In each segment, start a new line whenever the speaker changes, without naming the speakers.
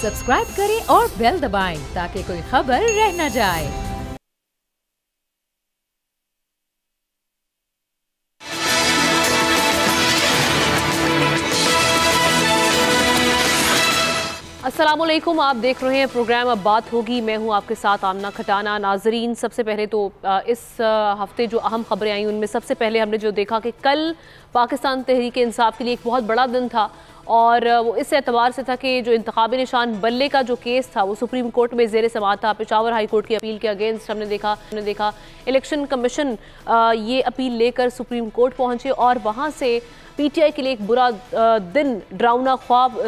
Subscribe करें और bell दबाएं ताकि कोई खबर रह न जाए।
अस्सलामुअलैकुम, आप देख रहे हैं प्रोग्राम अब बात होगी। मैं हूं आपके साथ आमना खटाना। नाजरीन, सबसे पहले तो इस हफ्ते जो अहम खबरें आई उनमें सबसे पहले हमने जो देखा कि कल पाकिस्तान तहरीक इंसाफ के लिए एक बहुत बड़ा दिन था और वो इस एतबार से था कि जो इंतखाबी निशान बल्ले का जो केस था वो सुप्रीम कोर्ट में ज़ेर समाअत था। पेशावर हाई कोर्ट की अपील के अगेंस्ट हमने देखा इलेक्शन कमीशन ये अपील लेकर सुप्रीम कोर्ट पहुंचे और वहाँ से पीटीआई के लिए एक बुरा दिन, डरावना ख्वाब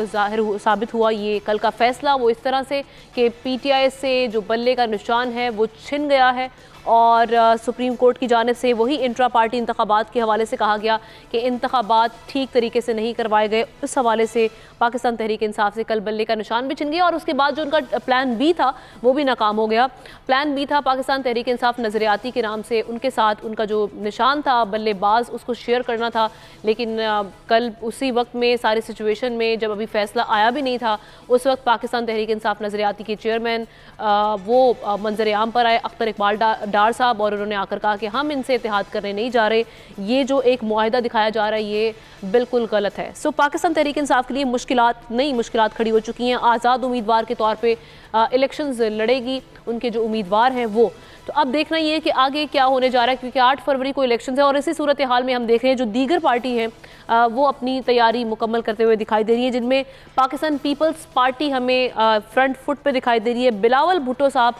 साबित हुआ। ये कल का फैसला वो इस तरह से कि पीटीआई से जो बल्ले का निशान है वो छिन गया है और सुप्रीम कोर्ट की जानिब से वही इंट्रा पार्टी इंतखाबात के हवाले से कहा गया कि इंतखाबात ठीक तरीके से नहीं करवाए गए। उस हवाले से पाकिस्तान तहरीक इंसाफ से कल बल्ले का निशान भी छिन गया और उसके बाद जो उनका प्लान बी था वो भी नाकाम हो गया। प्लान बी था पाकिस्तान तहरीक इंसाफ नज़रियाती के नाम से उनके साथ उनका जो निशान था बल्लेबाज उसको शेयर करना था, लेकिन कल उसी वक्त में सारी सिचुएशन में जब अभी फैसला आया भी नहीं था उस वक्त पाकिस्तान तहरीक इंसाफ नज़रियाती के चेयरमैन वो मंजर आम पर आए, अख्तर इकबाल डार साहब, और उन्होंने आकर कहा कि हम इनसे इत्तेहाद करने नहीं जा रहे, ये जो एक मुआहिदा दिखाया जा रहा है ये बिल्कुल गलत है। सो पाकिस्तान तहरीक इंसाफ के लिए नई मुश्किलात खड़ी हो चुकी हैं। आज़ाद उम्मीदवार के तौर पे इलेक्शंस लड़ेगी उनके जो उम्मीदवार हैं वो। तो अब देखना ये है कि आगे क्या होने जा रहा है, क्योंकि 8 फरवरी को इलेक्शन है और इसी सूरत हाल में हम देख रहे हैं जो दीगर पार्टी हैं वो अपनी तैयारी मुकम्मल करते हुए दिखाई दे रही है, जिनमें पाकिस्तान पीपल्स पार्टी हमें फ्रंट फुट पे दिखाई दे रही है। बिलावल भुट्टो साहब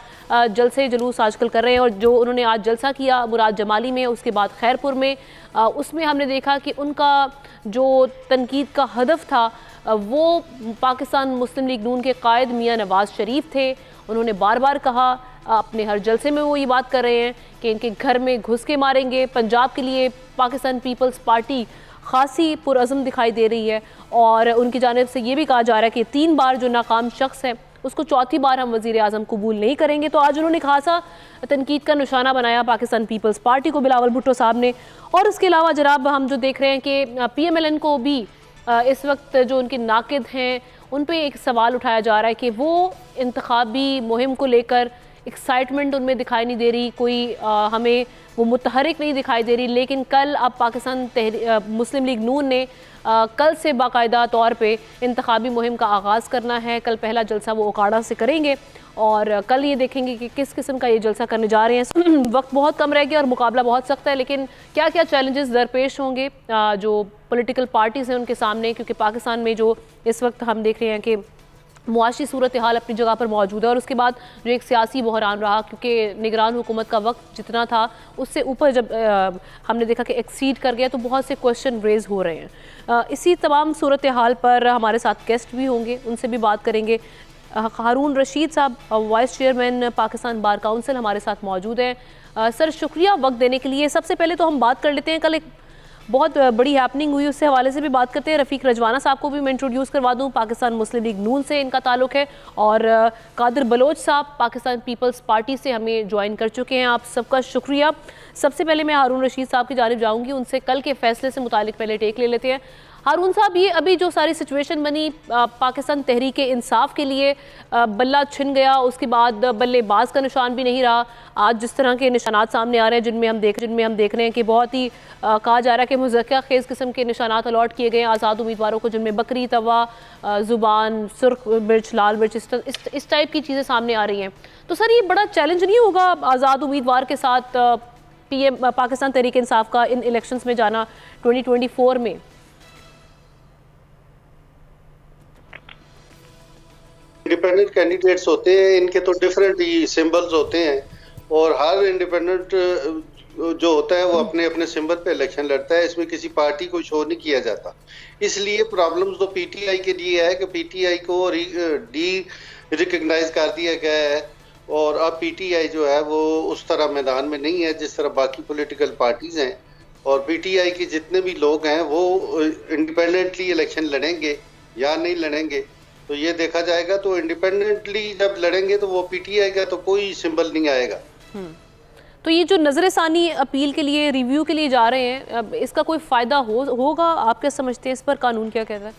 जलसे जुलूस आजकल कर रहे हैं और जो उन्होंने आज जलसा किया मुराद जमाली में, उसके बाद खैरपुर में, उसमें हमने देखा कि उनका जो तनकीद का हदफ था वो पाकिस्तान मुस्लिम लीग नून के कायद मियाँ नवाज शरीफ थे। उन्होंने बार बार कहा, अपने हर जलसे में वो ये बात कर रहे हैं कि इनके घर में घुस के मारेंगे। पंजाब के लिए पाकिस्तान पीपल्स पार्टी खासी पुरअज़्म दिखाई दे रही है और उनकी जानिब से ये भी कहा जा रहा है कि 3 बार जो नाकाम शख्स है उसको चौथी बार हम वज़ीर आज़म कबूल नहीं करेंगे। तो आज उन्होंने खासा तनकीद का निशाना बनाया पाकिस्तान पीपल्स पार्टी को, बिलावल भुट्टो साहब ने। और इसके अलावा जनाब हम जो देख रहे हैं कि PMLN को भी इस वक्त जो उनके नाकिद हैं उन पे एक सवाल उठाया जा रहा है कि वो इंतखाबी मुहिम को लेकर एक्साइटमेंट उनमें दिखाई नहीं दे रही, कोई हमें वो मुतहरिक नहीं दिखाई दे रही। लेकिन कल अब पाकिस्तान मुस्लिम लीग नून ने कल से बाकायदा तौर पे इंतखाबी मुहिम का आगाज़ करना है। कल पहला जलसा वो ओकाड़ा से करेंगे और कल ये देखेंगे कि किस किस्म का ये जलसा करने जा रहे हैं। वक्त बहुत कम रह गया और मुकाबला बहुत सख्त है, लेकिन क्या क्या चैलेंजेस दरपेश होंगे जो पॉलिटिकल पार्टीज़ हैं उनके सामने, क्योंकि पाकिस्तान में जो इस वक्त हम देख रहे हैं कि मुआशी सूरत हाल अपनी जगह पर मौजूद है और उसके बाद जो एक सियासी बहरान रहा, क्योंकि निगरान हुकूमत का वक्त जितना था उससे ऊपर जब हमने देखा कि एक्सीड कर गया तो बहुत से क्वेश्चन रेज हो रहे हैं। इसी तमाम सूरत हाल पर हमारे साथ गेस्ट भी होंगे, उनसे भी बात करेंगे। हारून रशीद साहब vice chairman Pakistan bar council हमारे साथ मौजूद हैं। सर, शुक्रिया वक्त देने के लिए। सबसे पहले तो हम बात कर लेते हैं, कल एक बहुत बड़ी हैपनिंग हुई, उससे हवाले से भी बात करते हैं। रफ़ीक रजवाना साहब को भी मैं इंट्रोड्यूस करवा दूं, पाकिस्तान मुस्लिम लीग नून से इनका ताल्लुक़ है, और कादिर बलोच साहब पाकिस्तान पीपल्स पार्टी से हमें ज्वाइन कर चुके हैं। आप सबका शुक्रिया। सबसे पहले मैं हारून रशीद साहब की जानिब जाऊँगी, उनसे कल के फैसले से मुतालिक पहले टेक ले लेते हैं। हारून साहब, ये अभी जो सारी सिचुएशन बनी पाकिस्तान तहरीक इंसाफ के लिए, बल्ला छिन गया, उसके बाद बल्लेबाज का निशान भी नहीं रहा। आज जिस तरह के निशानात सामने आ रहे हैं जिनमें हम देख रहे हैं कि बहुत ही कहा जा रहा है कि मुज़क्किया खेज़ किस्म के निशानात अलॉट किए गए हैं आज़ाद उम्मीदवारों को, जिनमें बकरी, तवा, ज़ुबान, सुर्ख मिर्च, लाल मिर्च, इस टाइप की चीज़ें सामने आ रही हैं। तो सर, ये बड़ा चैलेंज नहीं होगा आज़ाद उम्मीदवार के साथ पाकिस्तान तहरीक इंसाफ का इन इलेक्शंस में जाना 2024 में?
इंडिपेंडेंट कैंडिडेट्स होते हैं, इनके तो डिफरेंट ही सिंबल्स होते हैं और हर इंडिपेंडेंट जो होता है वो अपने अपने सिंबल पे इलेक्शन लड़ता है। इसमें किसी पार्टी को शो नहीं किया जाता। इसलिए प्रॉब्लम्स तो पीटीआई के लिए है कि पीटीआई को रिकग्नाइज कर दिया गया है और अब पीटीआई जो है वो उस तरह मैदान में नहीं है जिस तरह बाकी पॉलिटिकल पार्टीज हैं। और पीटीआई के जितने भी लोग हैं वो इंडिपेंडेंटली इलेक्शन लड़ेंगे या नहीं लड़ेंगे तो ये देखा जाएगा। तो इंडिपेंडेंटली जब लड़ेंगे तो वो पीटीआई का तो कोई सिंबल नहीं आएगा।
तो ये जो नजरसानी अपील के लिए, रिव्यू के लिए जा रहे हैं, इसका कोई फायदा होगा? आप क्या समझते हैं, इस पर कानून क्या कहता है?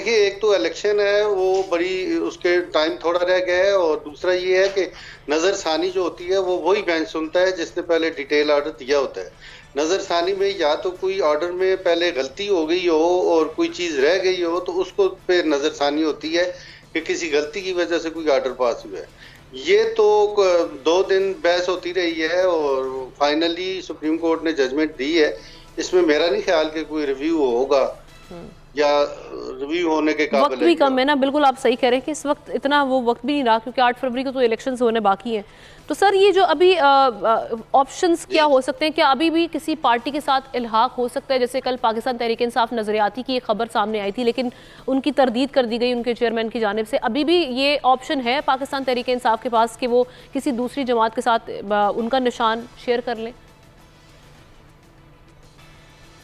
देखिए, एक तो इलेक्शन है वो बड़ी, उसके टाइम थोड़ा रह गया है, और दूसरा ये है कि नज़रसानी जो होती है वो वही बेंच सुनता है जिसने पहले डिटेल ऑर्डर दिया होता है। नज़रसानी में या तो कोई ऑर्डर में पहले गलती हो गई हो और कोई चीज़ रह गई हो तो उसको पे नज़रसानी होती है कि किसी गलती की वजह से कोई ऑर्डर पास हुआ है। ये तो 2 दिन बहस होती रही है और फाइनली सुप्रीम कोर्ट ने जजमेंट दी है। इसमें मेरा नहीं ख्याल कि कोई रिव्यू होगा या रिव्यू होने के काबिल
वक्त भी कम है ना। बिल्कुल आप सही कह रहे हैं कि इस वक्त इतना वो वक्त भी नहीं रहा, क्योंकि 8 फरवरी को तो इलेक्शंस होने बाकी हैं। तो सर ये जो अभी ऑप्शंस क्या हो सकते हैं? क्या अभी भी किसी पार्टी के साथ इल्हाक हो सकता है? जैसे कल पाकिस्तान तहरीक इंसाफ नजरियाती की एक खबर सामने आई थी, लेकिन उनकी तरदीद कर दी गई उनके चेयरमैन की जानिब से। अभी भी ये ऑप्शन है पाकिस्तान तहरीक इंसाफ के पास कि वो किसी दूसरी जमात के साथ उनका निशान शेयर कर लें?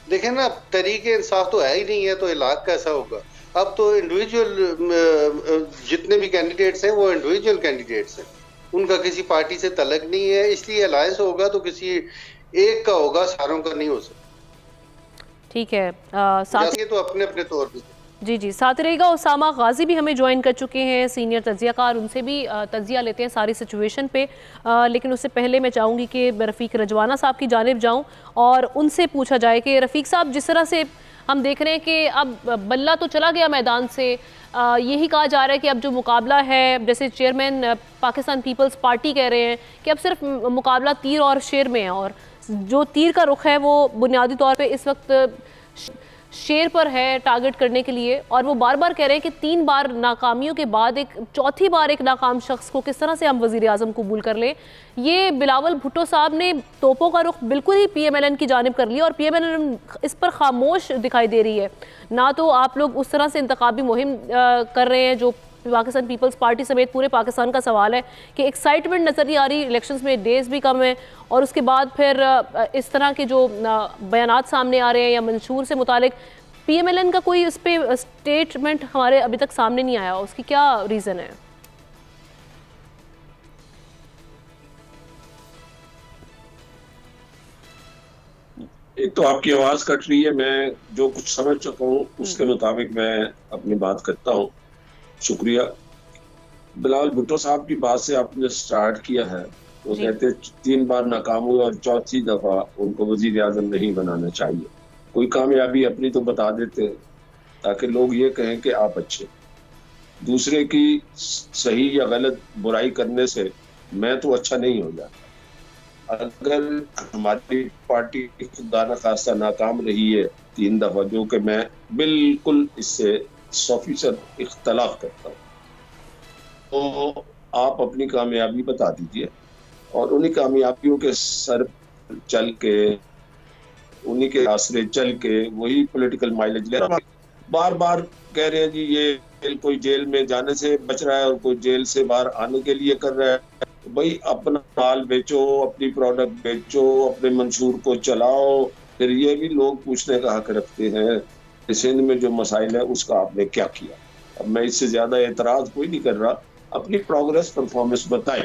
देखें ना, तरीके इंसाफ तो है ही नहीं है, तो इलाक कैसा होगा? अब तो इंडिविजुअल जितने भी कैंडिडेट्स हैं वो इंडिविजुअल कैंडिडेट्स हैं, उनका किसी पार्टी से तलक नहीं है, इसलिए अलायंस होगा तो किसी एक का होगा, सारों का नहीं हो सकता।
ठीक है, साथ
तो अपने अपने तौर पर
जी जी साथ रहेगा। उसामा गाजी भी हमें ज्वाइन कर चुके हैं, सीनियर तज्जियाकार, उनसे भी तज्जिया लेते हैं सारी सिचुएशन पे। लेकिन उससे पहले मैं चाहूँगी कि रफ़ीक रजवाना साहब की जानिब जाऊँ और उनसे पूछा जाए कि रफ़ीक साहब, जिस तरह से हम देख रहे हैं कि अब बल्ला तो चला गया मैदान से, यही कहा जा रहा है कि अब जो मुकाबला है, जैसे चेयरमैन पाकिस्तान पीपल्स पार्टी कह रहे हैं कि अब सिर्फ मुकाबला तीर और शेर में है, और जो तीर का रुख है वो बुनियादी तौर पर इस वक्त शेर पर है टारगेट करने के लिए। और वो बार बार कह रहे हैं कि 3 बार नाकामियों के बाद एक चौथी बार एक नाकाम शख्स को किस तरह से हम वज़ीर आज़म कबूल कर लें। ये बिलावल भुट्टो साहब ने तोपों का रुख बिल्कुल ही PMLN की जानिब कर लिया और PMLN इस पर खामोश दिखाई दे रही है। ना तो आप लोग उस तरह से इंतखाबी मुहिम कर रहे हैं जो पाकिस्तान पीपल्स पार्टी समेत पूरे पाकिस्तान का सवाल है कि एक्साइटमेंट नज़र नहीं आ रही, इलेक्शंस में डेज भी कम है, और उसके बाद फिर इस तरह के जो बयानात सामने आ रहे हैं या मंशूर से मुतालिक PMLN का कोई इस पर स्टेटमेंट हमारे अभी तक सामने नहीं आया। उसकी क्या रीज़न है?
एक तो आपकी आवाज़ कट रही है, मैं जो कुछ समझ चुका हूँ उसके मुताबिक मैं अपनी बात करता हूँ। शुक्रिया। बिलावल भुट्टो साहब की बात से आपने स्टार्ट किया है। वो कहते 3 बार नाकाम हुए और चौथी दफा उनको वजीर आजम नहीं बनाना चाहिए। कोई कामयाबी अपनी तो बता देते ताकि लोग ये कहें कि आप अच्छे। दूसरे की सही या गलत बुराई करने से मैं तो अच्छा नहीं हो जाता। अगर हमारी पार्टी खुदा न खास्ता नाकाम रही है 3 दफा, जो कि मैं बिल्कुल इससे 100% इख्तलाफ करता हूँ, तो आप अपनी कामयाबी बता दीजिए और उन्हीं कामयाबियों के सर चल के, उन्हीं के आसरे चल के वही पॉलिटिकल माइलेज ले रहा है। बार बार कह रहे हैं जी ये कोई जेल में जाने से बच रहा है और कोई जेल से बाहर आने के लिए कर रहा है। भाई अपना माल बेचो, अपनी प्रोडक्ट बेचो, अपने मंशूर को चलाओ। फिर ये भी लोग पूछने का हक रखते हैं सिंध में जो मसाइल है उसका आपने क्या किया। अब मैं इससे ज्यादा एतराज कोई नहीं कर रहा, अपनी प्रोग्रेस परफॉर्मेंस बताएं।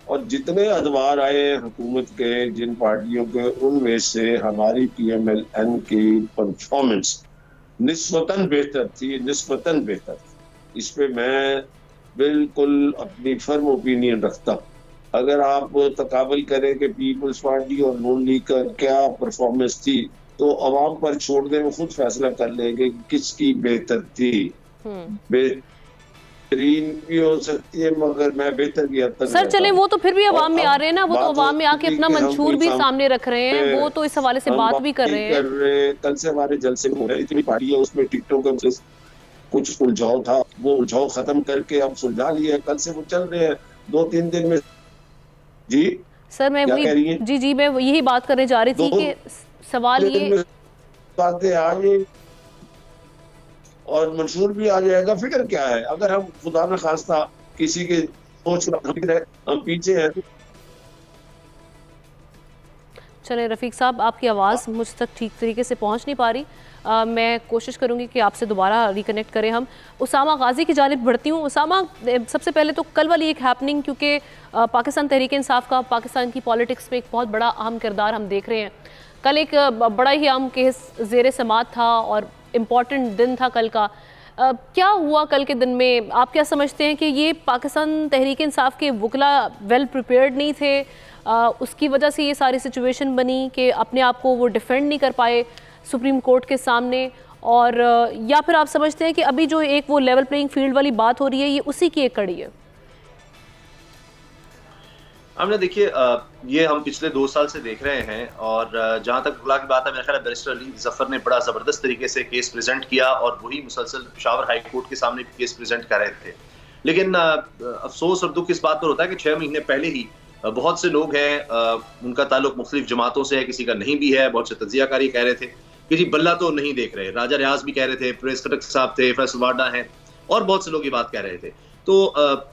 और जितने अदवार आए हुकूमत के, जिन पार्टियों के, उनमें से हमारी PMLN की परफॉर्मेंस निस्बतन बेहतर थी, निस्बतन बेहतर थी। इस पे मैं बिल्कुल अपनी फर्म ओपिनियन रखता हूँ। अगर आप तकाबल करें कि पीपल्स पार्टी और नून लीग का क्या परफॉर्मेंस थी, तो अवाम पर छोड़ दें, वो खुद फैसला कर लेंगे कि किसकी बेहतर थी। बेहतरीन भी हो सकती है मगर मैं बेहतर की हद तक।
सर चले, वो तो फिर भी अवाम में आ रहे हैं ना, वो तो अवाम में आके अपना मंशूर भी सामने रख रहे हैं, वो तो इस हवाले से बात भी कर रहे हैं।
कल से हमारे जलसे हो रहे हैं, इतनी पार्टी है उसमें टिकटों के कुछ उलझाव था, वो उलझाव खत्म करके अब सुलझा लिए, कल से वो चल रहे हैं 2-3 दिन में। जी
सर मैं वही जी मैं यही बात करने जा रही थी कि सवाल ये
बातें आए और मंशूर भी आ जाएगा। फिक्र क्या है? अगर हम खुदा न खास्ता किसी के सोच हम पीछे हैं।
चले रफ़ीक साहब, आपकी आवाज़ मुझ तक ठीक तरीके से पहुंच नहीं पा रही। मैं कोशिश करूंगी कि आपसे दोबारा रिकनेक्ट करें हम। उसामा गाजी की जानिब बढ़ती हूँ। उसामा, सबसे पहले तो कल वाली एक हैपनिंग, क्योंकि पाकिस्तान तहरीक इंसाफ का पाकिस्तान की पॉलिटिक्स में एक बहुत बड़ा अहम किरदार हम देख रहे हैं। कल एक बड़ा ही अहम केस ज़ेर समात था और इम्पॉर्टेंट दिन था कल का। क्या हुआ कल के दिन में? आप क्या समझते हैं कि ये पाकिस्तान तहरीक इंसाफ के वकला वेल प्रिपेयर्ड नहीं थे, उसकी वजह से ये सारी सिचुएशन बनी कि अपने आप को वो डिफेंड नहीं कर पाए सुप्रीम कोर्ट के सामने, और या फिर आप समझते हैं कि अभी जो एक वो लेवल प्लेइंग फील्ड वाली बात हो रही है ये उसी की एक कड़ी है?
हमने देखिए ये हम पिछले 2 साल से देख रहे हैं, और जहां तक वकला की बात है, मेरा ख्याल है बैरिस्टर अली जफर ने बड़ा जबरदस्त तरीके से केस प्रेजेंट किया और वही मुसलसल पेशावर हाई कोर्ट के सामने केस प्रेजेंट कर रहे थे। लेकिन अफसोस और दुख इस बात पर होता है कि 6 महीने पहले ही बहुत से लोग हैं, उनका ताल्लुक मुख्तलिफ जमातों से है, किसी का नहीं भी है, बहुत से तजियाकारी कह रहे थे कि जी बल्ला तो नहीं देख रहे, राजा रियाज भी कह रहे थे, प्रेस खटक साहब थे, फैसल वाडा हैं, और बहुत से लोग ये बात कह रहे थे। तो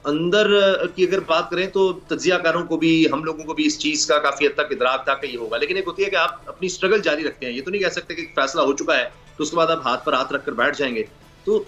अंदर की अगर बात करें तो तजियाकारों को भी, हम लोगों को भी इस चीज़ का काफ़ी हद तक इदराक था कि ये होगा, लेकिन एक होती है कि आप अपनी स्ट्रगल जारी रखते हैं। ये तो नहीं कह सकते कि फैसला हो चुका है तो उसके बाद आप हाथ पर हाथ रखकर बैठ जाएंगे। तो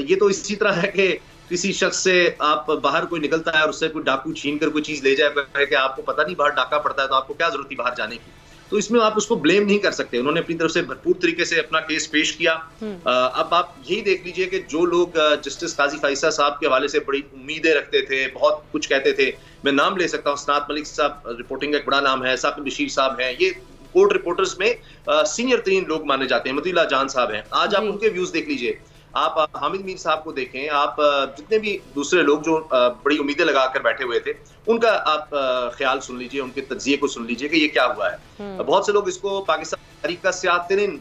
ये तो इसी तरह है कि किसी शख्स से आप बाहर कोई निकलता है और उससे कोई डाकू छीन कर कोई चीज़ ले जाए कि आपको पता नहीं बाहर डाका पड़ता है, तो आपको क्या जरूरत थी बाहर जाने की। तो इसमें आप उसको ब्लेम नहीं कर सकते। उन्होंने अपनी तरफ से भरपूर तरीके से अपना केस पेश किया। अब आप यही देख लीजिए कि जो लोग जस्टिस काजी फैसल साहब के हवाले से बड़ी उम्मीदें रखते थे, बहुत कुछ कहते थे, मैं नाम ले सकता हूँ, सनात मलिक साहब रिपोर्टिंग का एक बड़ा नाम है, साकिब बशीर साहब हैं, ये कोर्ट रिपोर्टर्स में सीनियर तरीन लोग माने जाते हैं, मतीउल्लाह जान साहब हैं। आज आप उनके व्यूज देख लीजिए, आप हामिद मीर साहब को देखें, आप जितने भी दूसरे लोग जो बड़ी उम्मीदें लगाकर बैठे हुए थे, उनका आप ख्याल सुन लीजिए, उनके तज्जिए को सुन लीजिए कि ये क्या हुआ है। बहुत से लोग इसको पाकिस्तान तारीख का सियातरीन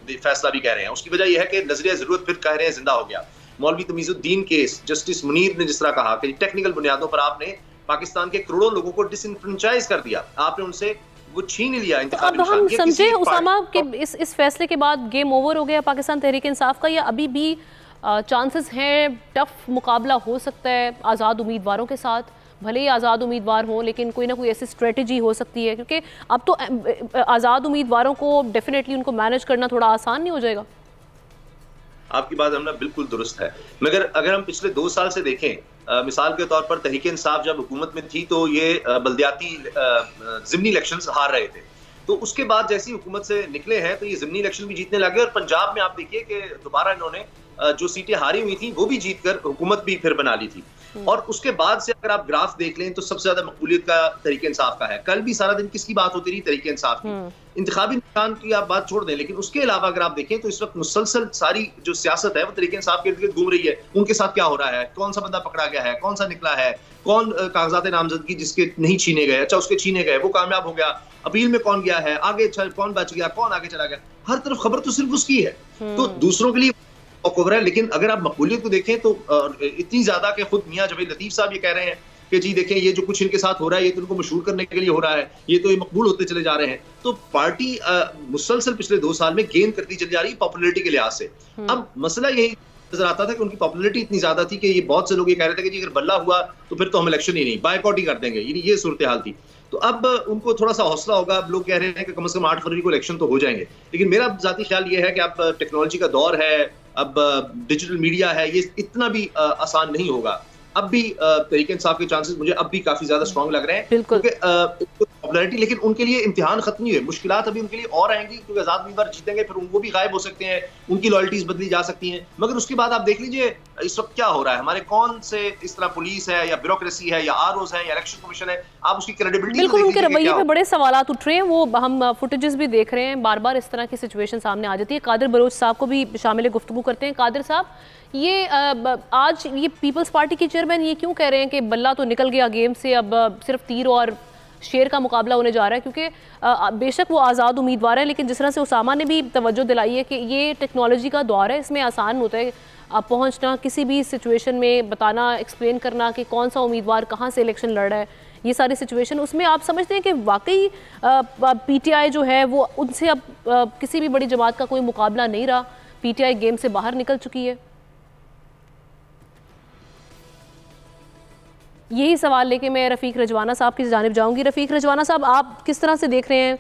फैसला भी कह रहे हैं। उसकी वजह यह है कि नजरिया जरूरत फिर कह रहे हैं जिंदा हो गया। मौलवी तमीजुद्दीन केस, जस्टिस मुनीर ने जिस तरह कहा कि टेक्निकल बुनियादों पर आपने पाकिस्तान के करोड़ों लोगों को डिसइंफ्रेंचाइज कर दिया, आपने उनसे वो छीन लिया।
तो अब हम समझे उसामा कि इस फैसले के बाद गेम ओवर हो गया पाकिस्तान तहरीक इंसाफ का, या अभी भी चांसेस हैं, टफ मुकाबला हो सकता है आज़ाद उम्मीदवारों के साथ? भले ही आज़ाद उम्मीदवार हों लेकिन कोई ना कोई ऐसी स्ट्रेटजी हो सकती है, क्योंकि अब तो आज़ाद उम्मीदवारों को डेफिनेटली उनको मैनेज करना थोड़ा आसान नहीं हो जाएगा?
आपकी बात हमने बिल्कुल दुरुस्त है, मगर अगर हम पिछले 2 साल से देखें, मिसाल के तौर पर तहरीक इंसाफ जब हुकूमत में थी तो ये बल्दियाती ज़िमनी इलेक्शंस हार रहे थे, तो उसके बाद जैसी हुकूमत से निकले हैं तो ये ज़िमनी इलेक्शन भी जीतने लगे, और पंजाब में आप देखिए कि दोबारा इन्होंने जो सीटें हारी हुई थी वो भी जीतकर हुकूमत भी फिर बना ली थी। और उसके बाद से अगर आप ग्राफ देख लें तो सबसे ज्यादा मकबूलियत का तहरीक इंसाफ का है। कल भी सारा दिन किसकी बात होती रही? तहरीक इंसाफ की। इंतखाबी निशान की आप बात छोड़ दें, लेकिन उसके अलावा अगर आप देखें तो इस वक्त मुसलसल सारी जो सियासत है वो तहरीक इंसाफ के इर्द घूम रही है। उनके साथ क्या हो रहा है, कौन सा बंदा पकड़ा गया है, कौन सा निकला है, कौन कागजात नामजदगी जिसके नहीं छीने गए, अच्छा उसके छीने गए, वो कामयाब हो गया, अपील में कौन गया है आगे, अच्छा कौन बच गया, कौन आगे चला गया, हर तरफ खबर तो सिर्फ उसकी है। तो दूसरों के लिए कवर है, लेकिन अगर आप मकबूलियत को देखें तो इतनी ज्यादा कि खुद मियां जवेद लतीफ साहब ये कह रहे हैं कि जी देखें ये जो कुछ इनके साथ हो रहा है ये तो उनको मशहूर करने के लिए हो रहा है, ये तो ये मकबूल होते चले जा रहे हैं। तो पार्टी मुसलसल पिछले 2 साल में गेन करती चली जा रही है पॉपुलैरिटी के लिहाज से। अब मसला यही नजर आता था कि उनकी पॉपुलैरिटी इतनी ज्यादा थी कि ये बहुत से लोग ये कह रहे थे कि जी अगर बल्ला हुआ तो फिर तो हम इलेक्शन ही नहीं, बायकॉट ही कर देंगे, ये सूरत हाल थी। तो अब उनको थोड़ा सा हौसला होगा। अब लोग कह रहे हैं कि कम से कम 8 फरवरी को इलेक्शन तो हो जाएंगे, लेकिन मेरा जाती ख्याल ये है कि अब टेक्नोलॉजी का दौर है, अब डिजिटल मीडिया है, ये इतना भी आसान नहीं होगा। अब भी तहरीक इंसाफ के चांसेस मुझे अब भी काफी ज्यादा स्ट्रांग लग रहे हैं, क्योंकि पॉपुलैरिटी, लेकिन उनके लिए इम्तिहान खत्म नहीं हुए, मुश्किलात अभी उनके लिए और आएंगी, क्योंकि आजाद उम्मीदवार जीतेंगे फिर उनको भी गायब हो सकते हैं, उनकी लॉयल्टीज बदली जा सकती हैं। मगर उसके बाद आप देख लीजिए इस वक्त क्या हो रहा है, हमारे कौन से इस तरह पुलिस है या ब्यूरोक्रेसी है या आरओज है या इलेक्शन कमीशन है, आप उसकी क्रेडिबिलिटी
बिल्कुल उनके रवैये पे बड़े सवालात उठ रहे हैं। वो हम फुटेजेस भी देख रहे हैं, बार बार इस तरह की सिचुएशन सामने आ जाती है। कादिर बलोच साहब को भी शामिल गुफ्तगू करते हैं। कादिर साहब, ये आज ये पीपल्स पार्टी के चेयरमैन ये क्यों कह रहे हैं कि बल्ला तो निकल गया गेम से, अब सिर्फ तीर और शेर का मुकाबला होने जा रहा है? क्योंकि बेशक वो आज़ाद उम्मीदवार है, लेकिन जिस तरह से उसामा ने भी तवज्जो दिलाई है कि ये टेक्नोलॉजी का दौर है, इसमें आसान होता है पहुंचना, किसी भी सिचुएशन में बताना, एक्सप्लेन करना कि कौन सा उम्मीदवार कहाँ से इलेक्शन लड़ रहा है, ये सारी सिचुएशन। उसमें आप समझते हैं कि वाकई PTI जो है वो उनसे अब किसी भी बड़ी जमात का कोई मुकाबला नहीं रहा, PTI गेम से बाहर निकल चुकी है? यही सवाल लेके मैं रफ़ीक रजवाना साहब की जानिब जाऊंगी। रफ़ीक रजवाना साहब, आप किस तरह से देख रहे हैं,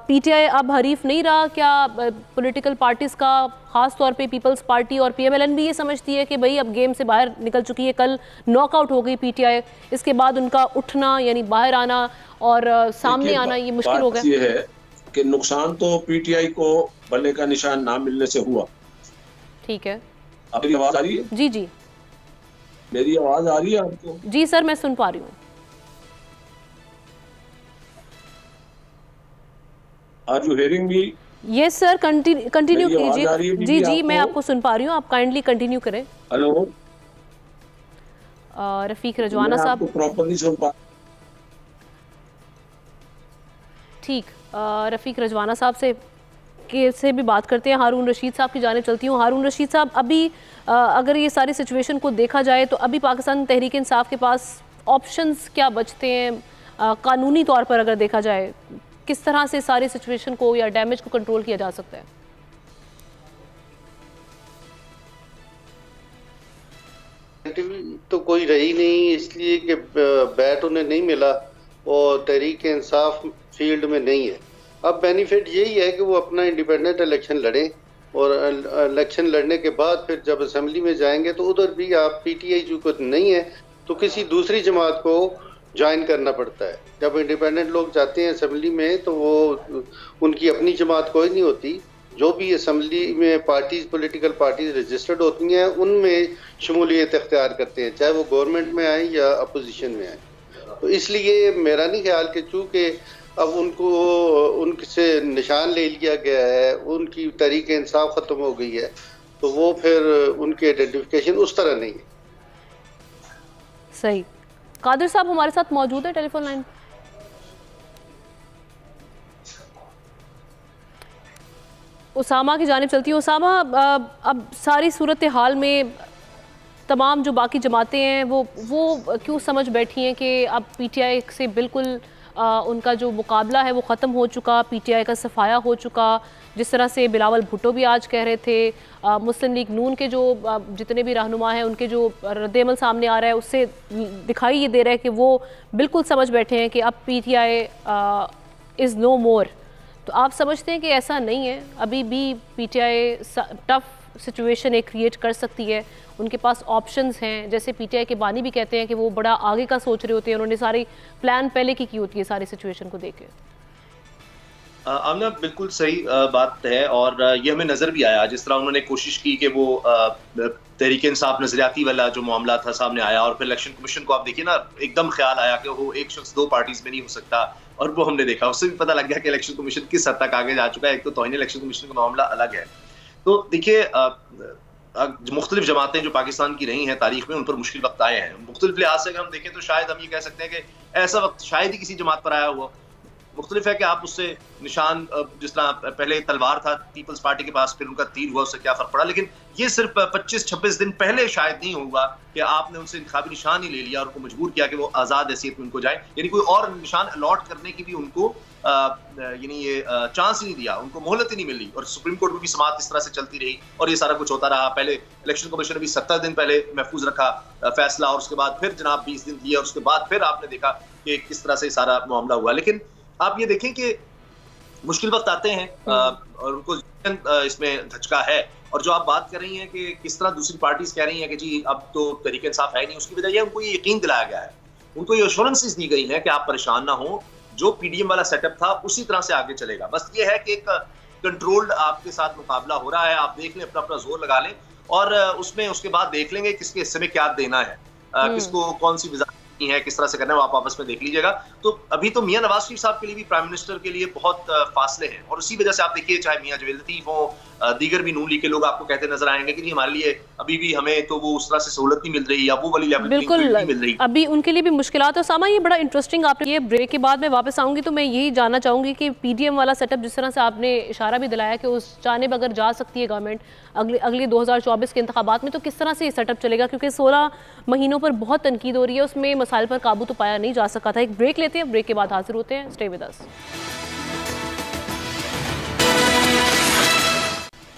PTI अब हरीफ नहीं रहा क्या पॉलिटिकल पार्टीज़ का, ख़ास तौर पे पीपल्स पार्टी और PMLN भी ये समझती है कि भाई अब गेम से बाहर निकल चुकी है, कल नॉकआउट हो गई PTI, इसके बाद उनका उठना यानी बाहर आना और सामने आना ये मुश्किल हो गया?
ये है कि नुकसान तो PTI को बल्ले का निशान ना मिलने से हुआ,
ठीक है,
मेरी आवाज आ रही है?
जी जी
मेरी आवाज आ रही है आपको?
जी सर, मैं सुन पा रही हूँ।
Are you hearing me?
Yes sir, continue कीजिए। जी जी, मैं आपको सुन पा रही हूँ, आप काइंडली कंटिन्यू करें।
हेलो
रफीक रजवाना साहब,
प्रॉपर्ली सुन पा।
ठीक, रफीक रजवाना साहब से भी बात करते हैं। हारून रशीद साहब की जाने चलती हूँ। हारून रशीद साहब, अभी अगर ये सारी सिचुएशन को देखा जाए तो अभी पाकिस्तान तहरीक इंसाफ के पास ऑप्शंस क्या बचते हैं कानूनी तौर पर? अगर देखा जाए किस तरह से सारी सिचुएशन को या डैमेज को कंट्रोल किया जा सकता है?
तो कोई रही नहीं, इसलिए कि बैट उन्हें नहीं मिला और तहरीक इंसाफ फील्ड में नहीं है। अब बेनिफिट यही है कि वो अपना इंडिपेंडेंट इलेक्शन लड़ें और इलेक्शन लड़ने के बाद फिर जब असेंबली में जाएंगे तो उधर भी आप पीटीआई जो कुछ नहीं है तो किसी दूसरी जमात को ज्वाइन करना पड़ता है। जब इंडिपेंडेंट लोग जाते हैं असेंबली में तो वो उनकी अपनी जमात कोई नहीं होती। जो भी असेंबली में पार्टीज, पॉलिटिकल पार्टीज रजिस्टर्ड होती हैं उनमें शमूलियत इख्तियार करते हैं, चाहे वो गवर्नमेंट में आए या अपोजिशन में आए। तो इसलिए मेरा नहीं ख्याल कि चूँकि अब उनको उनसे निशान ले लिया गया है, उनकी तहरीक इंसाफ ख़त्म हो गई है, तो वो फिर उनकी आइडेंटिफिकेशन उस तरह नहीं है।
सही। कादिर साहब हमारे साथ मौजूद है टेलीफोन लाइन। उसामा की जानिब चलती हूँ। उसामा, अब सारी सूरत हाल में तमाम जो बाकी जमातें हैं वो क्यों समझ बैठी हैं कि अब पीटीआई से बिल्कुल उनका जो मुकाबला है वो ख़त्म हो चुका, पीटीआई का सफाया हो चुका। जिस तरह से बिलावल भुट्टो भी आज कह रहे थे, मुस्लिम लीग नून के जो जितने भी रहनुमा हैं उनके जो रद्द-ए-अमल सामने आ रहा है उससे दिखाई ये दे रहा है कि वो बिल्कुल समझ बैठे हैं कि अब पीटीआई इज़ नो मोर। तो आप समझते हैं कि ऐसा नहीं है, अभी भी पीटीआई टफ सिचुएशन एक क्रिएट कर सकती है, उनके पास ऑप्शंस हैं? जैसे पीटीआई के बानी भी कहते हैं कि वो बड़ा आगे का सोच रहे होते हैं, उन्होंने सारी प्लान पहले की होती है सारी सिचुएशन को देख के।
आमना बिल्कुल सही बात है और ये हमें नज़र भी आया जिस तरह उन्होंने कोशिश की कि वो तहरीक इंसाफ नजरियाती वाला जो मामला था सामने आया और फिर इलेक्शन कमीशन को आप देखिए ना, एकदम ख्याल आया कि वो एक शख्स दो पार्टीज में नहीं हो सकता और वो हमने देखा, उससे भी पता लग गया कि इलेक्शन कमीशन किस हद तक आगे जा चुका है। एक तो तौहीन इलेक्शन कमीशन का मामला अलग है। तो देखिए मुख्तलिफ जमातें जो पाकिस्तान की रही हैं तारीख में, उन पर मुश्किल वक्त आए हैं। मुख्तलिफ लिहाज से अगर हम देखें तो शायद हम ये कह सकते हैं कि ऐसा वक्त शायद ही किसी जमात पर आया हुआ। मुख्तलिफ है कि आप उससे निशान, जिस तरह पहले तलवार था पीपल्स पार्टी के पास, फिर उनका तीर हुआ, उससे क्या फर्क पड़ा। लेकिन ये सिर्फ 25-26 दिन पहले शायद नहीं होगा कि आपने उनसे इंतखाबी निशान ही ले लिया और उनको मजबूर किया कि वो आज़ाद हैसियत में उनको जाए, यानी कोई और निशान अलॉट करने की भी उनको यानी ये चांस ही नहीं दिया, उनको मोहलत ही नहीं मिली। और सुप्रीम कोर्ट में भी समाअत इस तरह से चलती रही और ये सारा कुछ होता रहा। पहले इलेक्शन कमीशन ने भी 70 दिन पहले महफूज रखा फैसला और उसके बाद फिर जनाब 20 दिन दिए और उसके बाद फिर आपने देखा कि किस तरह से सारा मामला हुआ। लेकिन आप ये देखें कि मुश्किल वक्त आते हैं और उनको इसमें धचका है। और जो आप बात कर रही हैं कि किस तरह दूसरी पार्टीज कह रही हैं कि जी अब तो तहरीक इंसाफ है नहीं, उसकी वजह यह उनको ये यकीन दिलाया गया है, उनको ये एश्योरेंसेस दी गई हैं कि आप परेशान ना हो, जो पीडीएम वाला सेटअप था उसी तरह से आगे चलेगा। बस ये है कि एक कंट्रोल्ड आपके साथ मुकाबला हो रहा है, आप देख लें, अपना अपना जोर लगा लें और उसमें उसके बाद देख लेंगे किसके हिस्से में क्या देना है, किसको कौन सी वज़ारत है, किस तरह से करना है, वो आप आपस में देख लीजिएगा। तो अभी तो मियां नवाज शरीफ साहब के लिए भी, प्राइम मिनिस्टर के लिए बहुत फासले हैं और उसी वजह से आप देखिए चाहे मियां जवेद लतीफ हो, दीगर भी नून लीग के लोग आपको कहते नजर आएंगे कि जी हमारे लिए अभी भी हमें तो वो उस तरह से सहूलत नहीं मिल रही या वो वाली
बिल्कुल
नहीं मिल रही,
अभी उनके लिए भी मुश्किलात है। सामा, ये बड़ा इंटरेस्टिंग, आपने ये ब्रेक के बाद मैं वापस आऊंगी तो मैं यही जानना चाहूंगी कि पीडीएम वाला सेटअप जिस तरह से आपने इशारा भी दिलाया कि उस जानिब अगर जा सकती है गवर्नमेंट अगले 2024 के इंतखाबात में, तो किस तरह से ये सेटअप चलेगा? क्योंकि 16 महीनों पर बहुत तनकीद हो रही है, उसमें मसाइल पर काबू तो पाया नहीं जा सका था। एक ब्रेक लेते हैं, ब्रेक के बाद हाजिर होते हैं। Stay with us.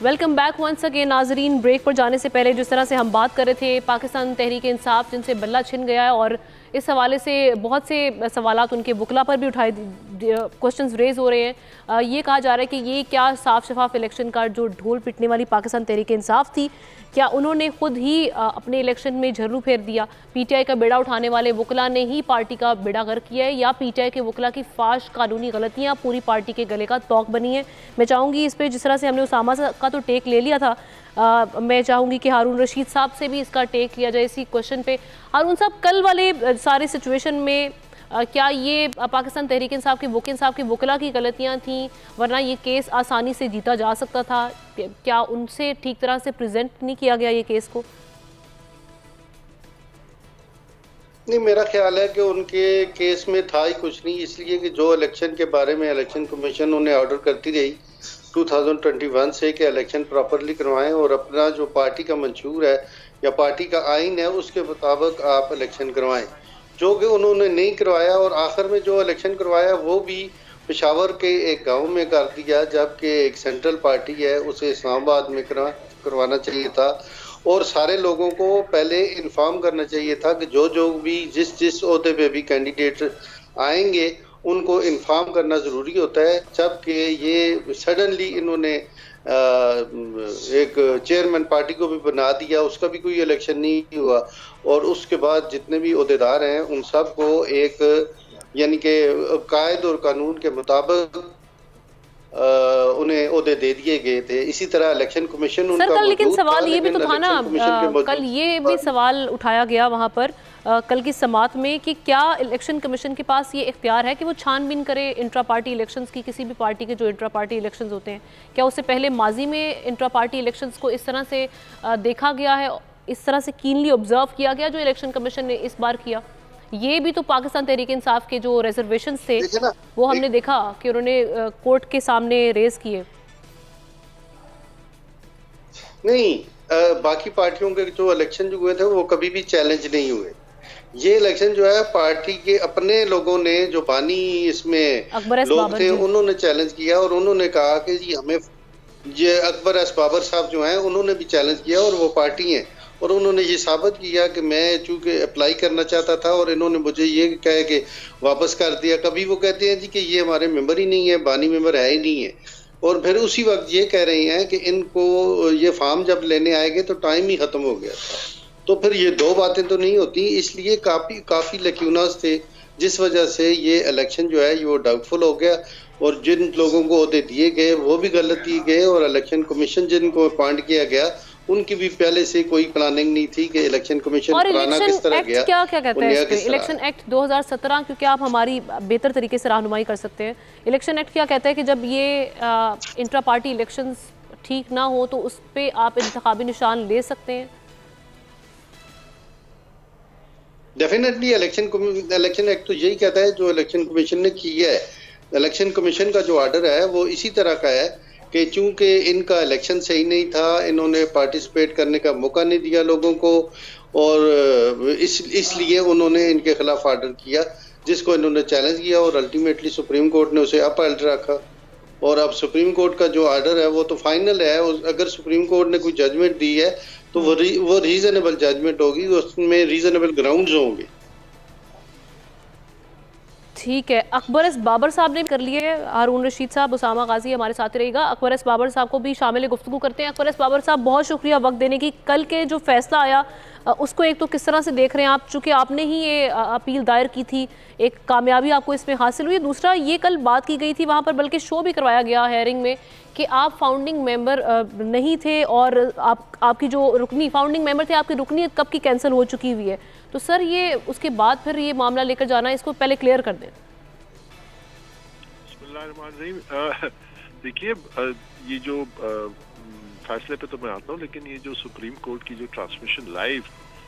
Welcome back once again नाजरीन। ब्रेक पर जाने से पहले जिस तरह से हम बात कर रहे थे पाकिस्तान तहरीक इंसाफ जिनसे बल्ला छिन गया है और इस हवाले से बहुत से सवालात उनके वकला पर भी उठाए, क्वेश्चंस रेज हो रहे हैं। ये कहा जा रहा है कि ये क्या साफ शफाफ इलेक्शन का जो ढोल पिटने वाली पाकिस्तान तहरीक इंसाफ थी, क्या उन्होंने खुद ही अपने इलेक्शन में झर्रू फेर दिया? पीटीआई का बेड़ा उठाने वाले वकला ने ही पार्टी का बेड़ा गर्क किया है या पीटीआई के वकला की फाश कानूनी गलतियाँ पूरी पार्टी के गले का तौक बनी है? मैं चाहूँगी इस पर, जिस तरह से हमने उसामा का तो टेक ले लिया था, मैं चाहूँगी कि हारून रशीद साहब से भी इसका टेक लिया जाए इसी क्वेश्चन पे। हारून साहब, कल वाले सारे सिचुएशन में क्या ये पाकिस्तान तहरीक इंसाफ के वकील साहब की वकला की गलतियां थीं, वरना ये केस आसानी से जीता जा सकता था? क्या उनसे ठीक तरह से प्रेजेंट नहीं किया गया ये केस को?
नहीं, मेरा ख्याल है कि उनके केस में था ही कुछ नहीं, इसलिए कि जो इलेक्शन के बारे में इलेक्शन कमीशन उन्हें ऑर्डर करती रही 2021 से कि इलेक्शन प्रॉपरली करवाएं और अपना जो पार्टी का मंशूर है या पार्टी का आइन है उसके मुताबिक आप इलेक्शन करवाएं, जो कि उन्होंने नहीं करवाया। और आखिर में जो इलेक्शन करवाया वो भी पेशावर के एक गांव में कर दिया, जबकि एक सेंट्रल पार्टी है उसे इस्लामाबाद में करवाना चाहिए था। और सारे लोगों को पहले इन्फॉर्म करना चाहिए था कि जो भी जिस ओहदे पे भी कैंडिडेट आएंगे उनको इन्फॉर्म करना ज़रूरी होता है। जबकि ये सडनली इन्होंने एक चेयरमैन पार्टी को भी बना दिया, उसका भी कोई इलेक्शन नहीं हुआ। और उसके बाद जितने भी ओहदेदार हैं उन सब को एक यानी कि कायद और कानून के मुताबिक उन्हें ओहदे दे दिए गए थे। इसी तरह इलेक्शन कमीशन उनका
सर, लेकिन सवाल ये भी तो था ना, कल ये भी सवाल उठाया गया वहाँ पर कल की समात में कि क्या इलेक्शन कमीशन के पास ये इख्तियार है कि वो छानबीन करे इंट्रा पार्टी इलेक्शंस की, किसी भी पार्टी के जो इंट्रा पार्टी इलेक्शंस होते हैं? क्या उससे पहले माजी में इंट्रा पार्टी इलेक्शंस को इस तरह से देखा गया है, इस तरह से कीनली ऑब्जर्व किया गया जो इलेक्शन कमीशन ने इस बार किया? ये भी तो पाकिस्तान तहरीक इंसाफ के जो रिजर्वेशंस थे वो हमने देखा कि उन्होंने कोर्ट के सामने रेज किए।
नहीं, बाकी पार्टियों के जो इलेक्शन जो हुए थे वो कभी भी चैलेंज नहीं हुए। ये इलेक्शन जो है पार्टी के अपने लोगों ने, जो बानी इसमें लोग थे, उन्होंने चैलेंज किया और उन्होंने कहा कि जी हमें, ये अकबर एस बाबर साहब जो हैं उन्होंने भी चैलेंज किया और वो पार्टी हैं और उन्होंने ये साबित किया कि मैं चूंकि अप्लाई करना चाहता था और इन्होंने मुझे ये कह के वापस कर दिया। कभी वो कहते हैं जी कि ये हमारे मेंबर ही नहीं है, बानी मेंबर है ही नहीं है, और फिर उसी वक्त ये कह रहे हैं कि इनको ये फॉर्म जब लेने आएंगे तो टाइम ही खत्म हो गया था। तो फिर ये दो बातें तो नहीं होती, इसलिए काफी लैक्यूनास थे जिस वजह से ये इलेक्शन जो है वो डाउटफुल हो गया और जिन लोगों को ओहदे दिए गए वो भी गलत दिए गए और इलेक्शन कमीशन जिनको अपॉइंट किया गया उनकी भी पहले से कोई प्लानिंग नहीं थी कि इलेक्शन कमीशन पुराना किस तरह गया।
क्या कहता है इसमें? इलेक्शन एक्ट 2017, क्योंकि आप हमारी बेहतर तरीके से रहनुमाई कर सकते हैं, इलेक्शन एक्ट क्या कहता है कि जब ये इंट्रा पार्टी इलेक्शंस ठीक ना हो तो उस पर आप इंतखाबी निशान ले सकते हैं?
डेफिनेटली इलेक्शन एक्ट तो यही कहता है जो इलेक्शन कमीशन ने किया है। इलेक्शन कमीशन का जो ऑर्डर है वो इसी तरह का है कि चूंकि इनका इलेक्शन सही नहीं था, इन्होंने पार्टिसिपेट करने का मौका नहीं दिया लोगों को और इसलिए उन्होंने इनके खिलाफ ऑर्डर किया जिसको इन्होंने चैलेंज किया और अल्टीमेटली सुप्रीम कोर्ट ने उसे अपहेल्ड रखा। और अब सुप्रीम कोर्ट का जो ऑर्डर है वो तो फाइनल है। अगर सुप्रीम कोर्ट ने कोई जजमेंट दी है तो वो रीजनेबल जजमेंट होगी, उसमें रीजनेबल ग्राउंड्स होंगे।
ठीक है, अकबर एस बाबर साहब ने कर लिए, हारून रशीद साहब, उसामा गाजी हमारे साथ रहेगा। अकबर एस बाबर साहब को भी शामिल गुफ्तगू करते हैं। अकबर एस बाबर साहब, बहुत शुक्रिया वक्त देने की। कल के जो फैसला आया उसको एक तो किस तरह से देख रहे हैं आप, चूँकि आपने ही ये अपील दायर की थी, एक कामयाबी आपको इसमें हासिल हुई। दूसरा, ये कल बात की गई थी वहाँ पर, बल्कि शो भी करवाया गया हेयरिंग में, कि आप फाउंडिंग मेंबर नहीं थे और आपकी जो रुकनी फाउंडिंग मेंबर थे, आपकी रुकनीत कब की कैंसिल हो चुकी हुई है। तो सर ये उसके बाद फिर ये मामला लेकर जाना, इसको पहले क्लियर कर दें।
देखिए, ये जो फैसले पे तो मैं आता हूँ, लेकिन ये जो सुप्रीम कोर्ट की जो ट्रांसमिशन लाइव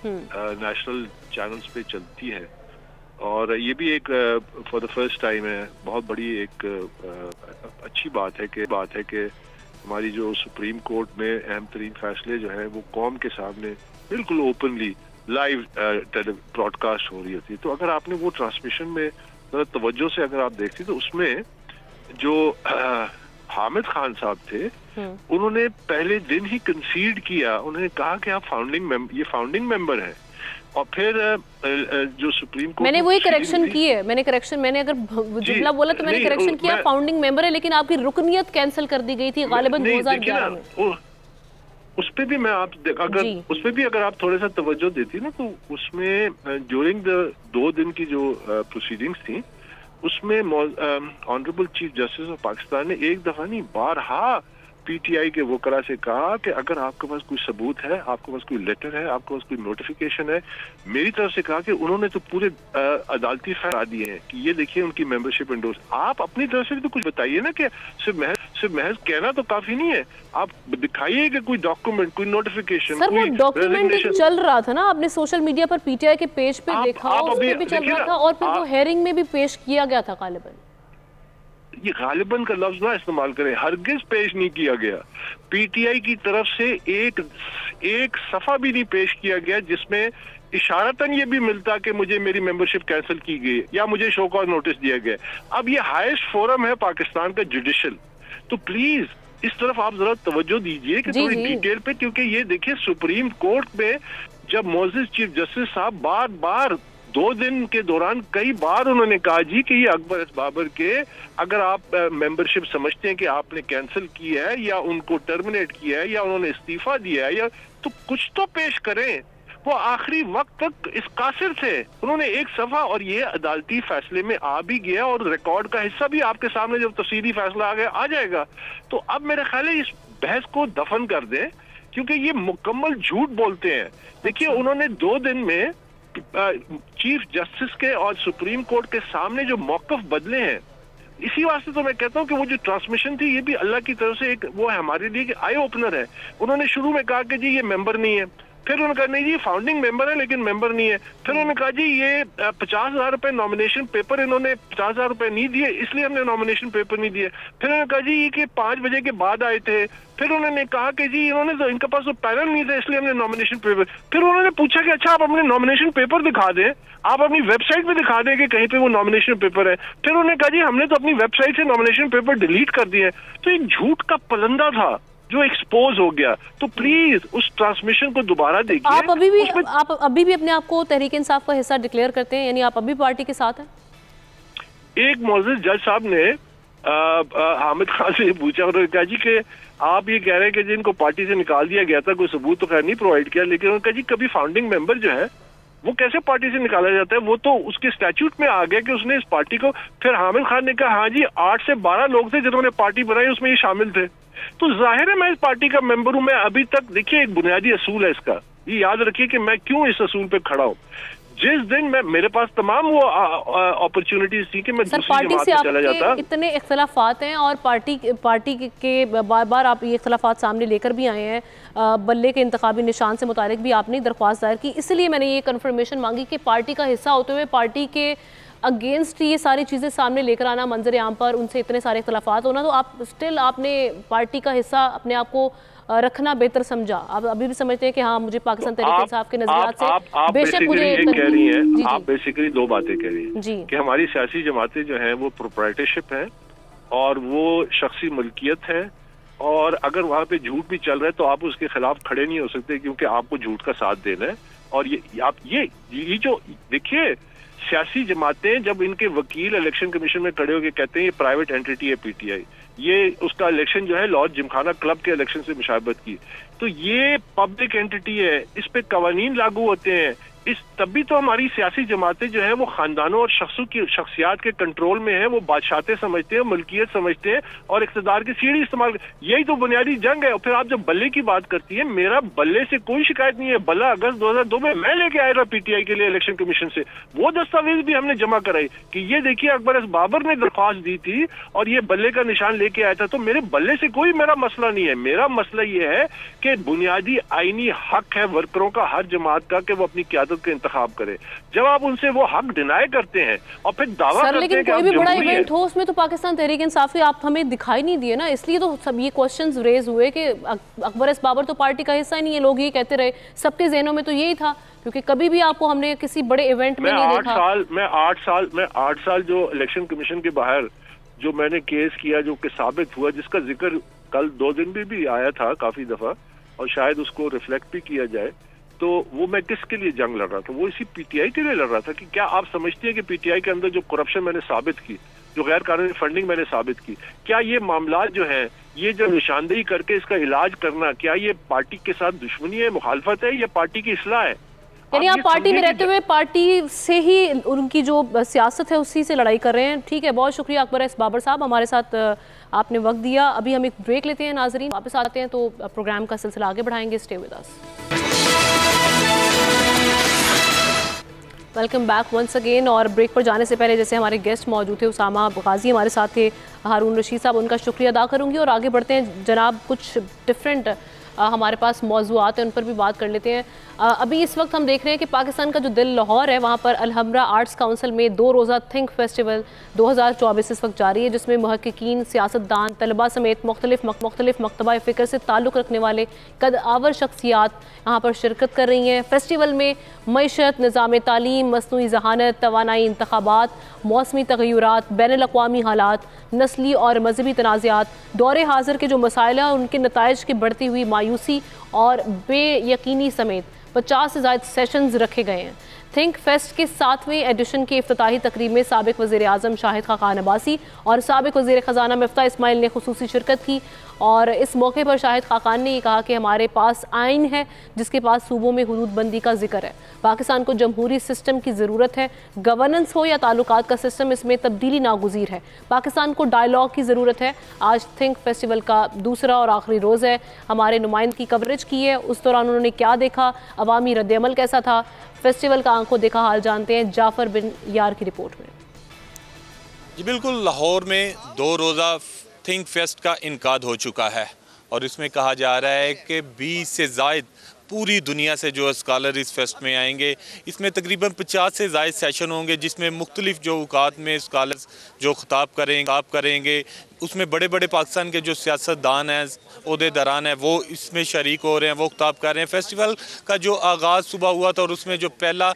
नेशनल चैनल्स पे चलती है और ये भी एक फॉर द फर्स्ट टाइम है, बहुत बड़ी एक अच्छी बात है कि हमारी जो सुप्रीम कोर्ट में अहम तरीन फैसले जो है वो कौम के सामने बिल्कुल ओपनली लाइव ब्रॉडकास्ट हो रही होती। तो अगर आपने वो ट्रांसमिशन में तवज्जो से अगर आप देखती तो उसमें जो हामिद खान साहब थे उन्होंने पहले दिन ही कंसीड किया, उन्होंने कहा कि आप फाउंडिंग मेंबर हैं। और फिर जो सुप्रीम कोर्ट, मैंने वही करेक्शन की है, मैंने अगर जुमला बोला तो मैंने करेक्शन किया, फाउंडिंग मेंबर है, लेकिन आपकी रुकनियत कैंसिल कर दी गई थी गालिबन 2011 में। उस पे भी मैं उस पे भी अगर आप थोड़ा सा तवज्जो देती ना तो उसमें ड्यूरिंग द 2 दिन की जो प्रोसीडिंग्स थी उसमें honourable chief justice of Pakistan ने एक दफा नहीं बारहा पीटीआई के वकरा से कहा कि अगर आपके पास कोई सबूत है, आपके पास कोई लेटर है, आपके पास कोई नोटिफिकेशन है, मेरी तरफ से कहा कि उन्होंने तो पूरे अदालती फैसला दिए हैं कि ये देखिए उनकी मेंबरशिप एंडोर्स, आप अपनी तरफ से भी तो कुछ बताइए ना कि सिर्फ महज कहना तो काफी नहीं है, आप दिखाइए कि कोई डॉक्यूमेंट, कोई नोटिफिकेशन।
सर वो डॉक्यूमेंट चल रहा था ना, आपने सोशल मीडिया पर पीटीआई के पेज पे देखा, उसमें भी चल रहा था और फिर वो हेयरिंग में भी पेश किया गया था गालिबन।
ये गालिबन का लफ्ज ना इस्तेमाल करें, हरगिज पेश नहीं किया गया। पीटीआई की तरफ से एक सफा भी नहीं पेश किया गया जिसमें इशारतन ये भी मिलता कि मुझे मेरी मेंबरशिप कैंसिल की गई या मुझे शो कॉज नोटिस दिया गया। अब ये हाईएस्ट फोरम है पाकिस्तान का जुडिशल, तो प्लीज इस तरफ आप जरा तवज्जो दीजिए कि थोड़ी डिटेल पे, क्योंकि ये देखिए सुप्रीम कोर्ट में जब मोअज़्ज़िज़ चीफ जस्टिस साहब बार बार 2 दिन के दौरान कई बार उन्होंने कहा जी कि ये अकबर एस बाबर के अगर आप मेंबरशिप समझते हैं कि आपने कैंसिल की है या उनको टर्मिनेट किया है या उन्होंने इस्तीफा दिया है या तो कुछ तो पेश करें। वो आखिरी वक्त तक इस कासिर थे, उन्होंने एक सफा, और ये अदालती फैसले में आ भी गया और रिकॉर्ड का हिस्सा भी आपके सामने जब तफसीली फैसला आ जाएगा। तो अब मेरे ख्याल है इस बहस को दफन कर दें, क्योंकि ये मुकम्मल झूठ बोलते हैं। देखिए उन्होंने 2 दिन में चीफ जस्टिस के और सुप्रीम कोर्ट के सामने जो मौक़िफ़ बदले हैं, इसी वास्ते तो मैं कहता हूँ कि वो जो ट्रांसमिशन थी ये भी अल्लाह की तरफ से एक वो है हमारे लिए कि आई ओपनर है। उन्होंने शुरू में कहा कि जी ये मेंबर नहीं है, फिर उन्होंने कहा नहीं जी फाउंडिंग मेंबर है लेकिन मेंबर नहीं है, फिर उन्होंने कहा जी ये 50,000 रुपए नॉमिनेशन पेपर, इन्होंने 50,000 रुपए नहीं दिए इसलिए हमने नॉमिनेशन पेपर नहीं दिए, फिर उन्होंने कहा जी ये कि 5 बजे के बाद आए थे, फिर उन्होंने कहा कि जी इन्होंने तो इनके पास तो पैनल नहीं था इसलिए हमने नॉमिनेशन पेपर, फिर उन्होंने पूछा कि अच्छा आप अपने नॉमिनेशन पेपर दिखा दें, आप अपनी वेबसाइट पे दिखा दें कि कहीं पे वो नॉमिनेशन पेपर है, फिर उन्होंने कहा जी हमने तो अपनी वेबसाइट से नॉमिनेशन पेपर डिलीट कर दिए। तो एक झूठ का पलंदा था जो एक्सपोज हो गया। तो प्लीज उस ट्रांसमिशन को दोबारा देखिए।
आप अभी भी अपने आप को तहरीक इंसाफ का हिस्सा डिक्लेयर करते हैं, यानी आप अभी पार्टी के साथ हैं?
एक मुअज़्ज़िज़ जज साहब ने हामिद खान से पूछा, उन्होंने कहा जी कि आप ये कह रहे हैं कि जिनको पार्टी से निकाल दिया गया था, कोई सबूत तो खैर नहीं प्रोवाइड किया, लेकिन उन्होंने कहा जी कभी फाउंडिंग मेंबर जो है वो कैसे पार्टी से निकाला जाता है, वो तो उसके स्टैट्यूट में आ गया कि उसने इस पार्टी को। फिर हामिद खान ने कहा हाँ जी 8 से 12 लोग थे जिन्होंने पार्टी बनाई, उसमें ये शामिल थे, तो जाहिर है मैं इस पार्टी का मेंबर हूं। मैं अभी तक, देखिए एक बुनियादी असूल है इसका, ये याद रखिए कि मैं क्यों इस असूल पे खड़ा हूं। जिस दिन मेरे पास तमाम वो अपॉर्चुनिटीज थी कि मैं दूसरी जमात में चला जाता।
इतने इख्तलाफात हैं और पार्टी के बार बार आप ये इख्तलाफात सामने लेकर भी आए हैं, बल्ले के इंतखाबी निशान से मुतालिक भी आपने दरख्वास्त दायर की, इसलिए मैंने ये कंफर्मेशन मांगी कि पार्टी का हिस्सा होते हुए पार्टी के अगेंस्ट ये सारी चीज़ें सामने लेकर आना, मंजर आम पर उनसे इतने सारे इख्तलाफात होना, तो आप स्टिल आपने पार्टी का हिस्सा अपने आप को रखना बेहतर समझा। आप अभी भी समझते हैं कि हाँ मुझे पाकिस्तान तहरीक इंसाफ के नजरियात से बेशक मुझे
ये कह रही हैं, आप बेसिकली 2 बातें कह रही हैं कि हमारी सियासी जमातें जो हैं वो प्रोप्राइटरशिप है और वो शख्सी मलकियत है, और अगर वहाँ पे झूठ भी चल रहा है तो आप उसके खिलाफ खड़े नहीं हो सकते क्योंकि आपको झूठ का साथ देना है। और ये जो देखिए सियासी जमातें जब इनके वकील इलेक्शन कमीशन में खड़े होकर कहते हैं ये प्राइवेट एंटिटी है पीटीआई, ये उसका इलेक्शन जो है लॉर्ड जिमखाना क्लब के इलेक्शन से मुशाबहत की, तो ये पब्लिक एंटिटी है, इस पे कवानीन लागू होते हैं। तभी तो हमारी सियासी जमातें जो है वो खानदानों और शख्सियात के कंट्रोल में है, वो बादशाहते समझते हैं, मलकियत समझते हैं और इख्तिदार की सीढ़ी इस्तेमाल। यही तो बुनियादी जंग है। और फिर आप जब बल्ले की बात करती है, मेरा बल्ले से कोई शिकायत नहीं है। बल्ला अगस्त 2002 में मैं लेके आया था पीटीआई के लिए इलेक्शन कमीशन से, वो दस्तावेज भी हमने जमा कराई कि ये देखिए अकबर एस बाबर ने दरख्वास्त दी थी और ये बल्ले का निशान लेके आया था। तो मेरे बल्ले से कोई मेरा मसला नहीं है। मेरा मसला ये है कि बुनियादी आईनी हक है वर्करों का, हर जमात का, कि वो अपनी क़यादत के इंतखाब करे। जब आप उनसे वो हक डिनाई करते हैं और फिर दावा करते हैं कि
कोई भी बड़ा इवेंट हो उसमें तो पाकिस्तान तहरीक इंसाफ के आप हमें दिखाई नहीं दिए ना, इसलिए तो सब ये क्वेश्चंस रेज हुए कि अकबर एस बाबर तो पार्टी का हिस्सा ही नहीं है। लोग ये कहते रहे, सबके ज़हनों में तो यही था, क्योंकि कभी भी आपको हमने किसी बड़े इवेंट में नहीं देखा।
मैं 8 साल जो इलेक्शन कमीशन के बाहर जो मैंने केस किया, जो कि साबित हुआ, जिसका जिक्र कल 2 दिन में भी आया था काफी दफा और शायद उसको रिफ्लेक्ट भी किया जाए, तो वो मैं किसके लिए जंग लड़ रहा था? वो इसी पीटीआई के लिए लड़ रहा था कि क्या आप समझते हैं कि पीटीआई के अंदर जो करप्शन मैंने साबित की, जो गैर कानूनी फंडिंग मैंने साबित की, क्या ये मामला जो है, ये जो निशानदेही करके इसका इलाज करना, क्या ये पार्टी के साथ दुश्मनी है, मुखालफत है या पार्टी की इस्लाह है?
यानी आप पार्टी में रहते हुए पार्टी से ही उनकी जो सियासत है उसी से लड़ाई कर रहे हैं। ठीक है, बहुत शुक्रिया अकबर एस बाबर साहब, हमारे साथ आपने वक्त दिया। अभी हम एक ब्रेक लेते हैं नाजरीन, वापस आते हैं तो प्रोग्राम का सिलसिला आगे बढ़ाएंगे। Stay with us. Welcome back once again. और ब्रेक पर जाने से पहले जैसे हमारे गेस्ट मौजूद थे, उसामा गाजी हमारे साथ थे, हारून रशीद साहब, उनका शुक्रिया अदा करूंगी। और आगे बढ़ते हैं जनाब, कुछ डिफरेंट हमारे पास मौज़ूआत हैं, उन पर भी बात कर लेते हैं। अभी इस वक्त हम देख रहे हैं कि पाकिस्तान का जो दिल लाहौर है, वहाँ पर अल-हमरा आर्ट्स काउंसिल में 2 रोज़ा थिंक फेस्टिवल 2024 इस वक्त जारी है, जिसमें मुहक्किकीन, सियासतदान, तलबा समेत मुख्तलिफ मकतबा फ़िक्र से ताल्लुक़ रखने वाले कद आवर शख्सियात यहाँ पर शिरकत कर रही हैं। फेस्टिवल में मईशत, निज़ाम तालीम, मसनूई ज़हानत, तवानाई इंतखाबात, मौसमी तग़य्युरात, बैनुल-अक़वामी हालात, नस्ली और मजहबी तनाज़ात, दौरे हाज़िर के जो मसाइल हैं उनके नताइज की बढ़ती हुई मायूसी और बेयकीनी समेत 50 से ज़ायद सेशंस रखे गए हैं। थिंक फेस्ट के 7वें एडिशन के इफ्तिताही तकरीब में साबिक़ वज़ीर आज़म शाहिद खाकान अब्बासी और साबिक़ वज़ीर ख़ज़ाना मिफ्ता इस्माइल ने खुसूसी शिरकत की। और इस मौके पर शाहिद खाकान ने ये कहा कि हमारे पास आइन है जिसके पास सूबों में हुदूदबंदी का जिक्र है। पाकिस्तान को जमहूरी सिस्टम की ज़रूरत है, गवर्नेंस हो या ताल्लुकात का सिस्टम, इसमें तब्दीली नागुज़ीर है। पाकिस्तान को डायलॉग की ज़रूरत है। आज थिंक फेस्टिवल का दूसरा और आखिरी रोज़ है। हमारे नुमाइंद की कवरेज की है, उस दौरान उन्होंने क्या देखा, अवामी रद्द-ए-अमल कैसा था, फेस्टिवल का आंखों देखा हाल जानते हैं जाफ़र बिन यार की रिपोर्ट में।
जी बिल्कुल, लाहौर में 2 रोज़ा थिंक फेस्ट का इनकाद हो चुका है और इसमें कहा जा रहा है कि 20 से ज़ायद पूरी दुनिया से जो स्कॉलर इस फेस्ट में आएंगे। इसमें तकरीबन 50 से ज़ायद सेशन होंगे जिसमें मुख्तलिफ जो औकात में स्कॉलर्स जो खिताब करेंगे उसमें बड़े बड़े पाकिस्तान के जो सियासतदान हैं, ओहदेदारान हैं, वो इसमें शरीक हो रहे हैं, वो खिताब कर रहे हैं। फेस्टिवल का जो आगाज़ सुबह हुआ था और उसमें जो पहला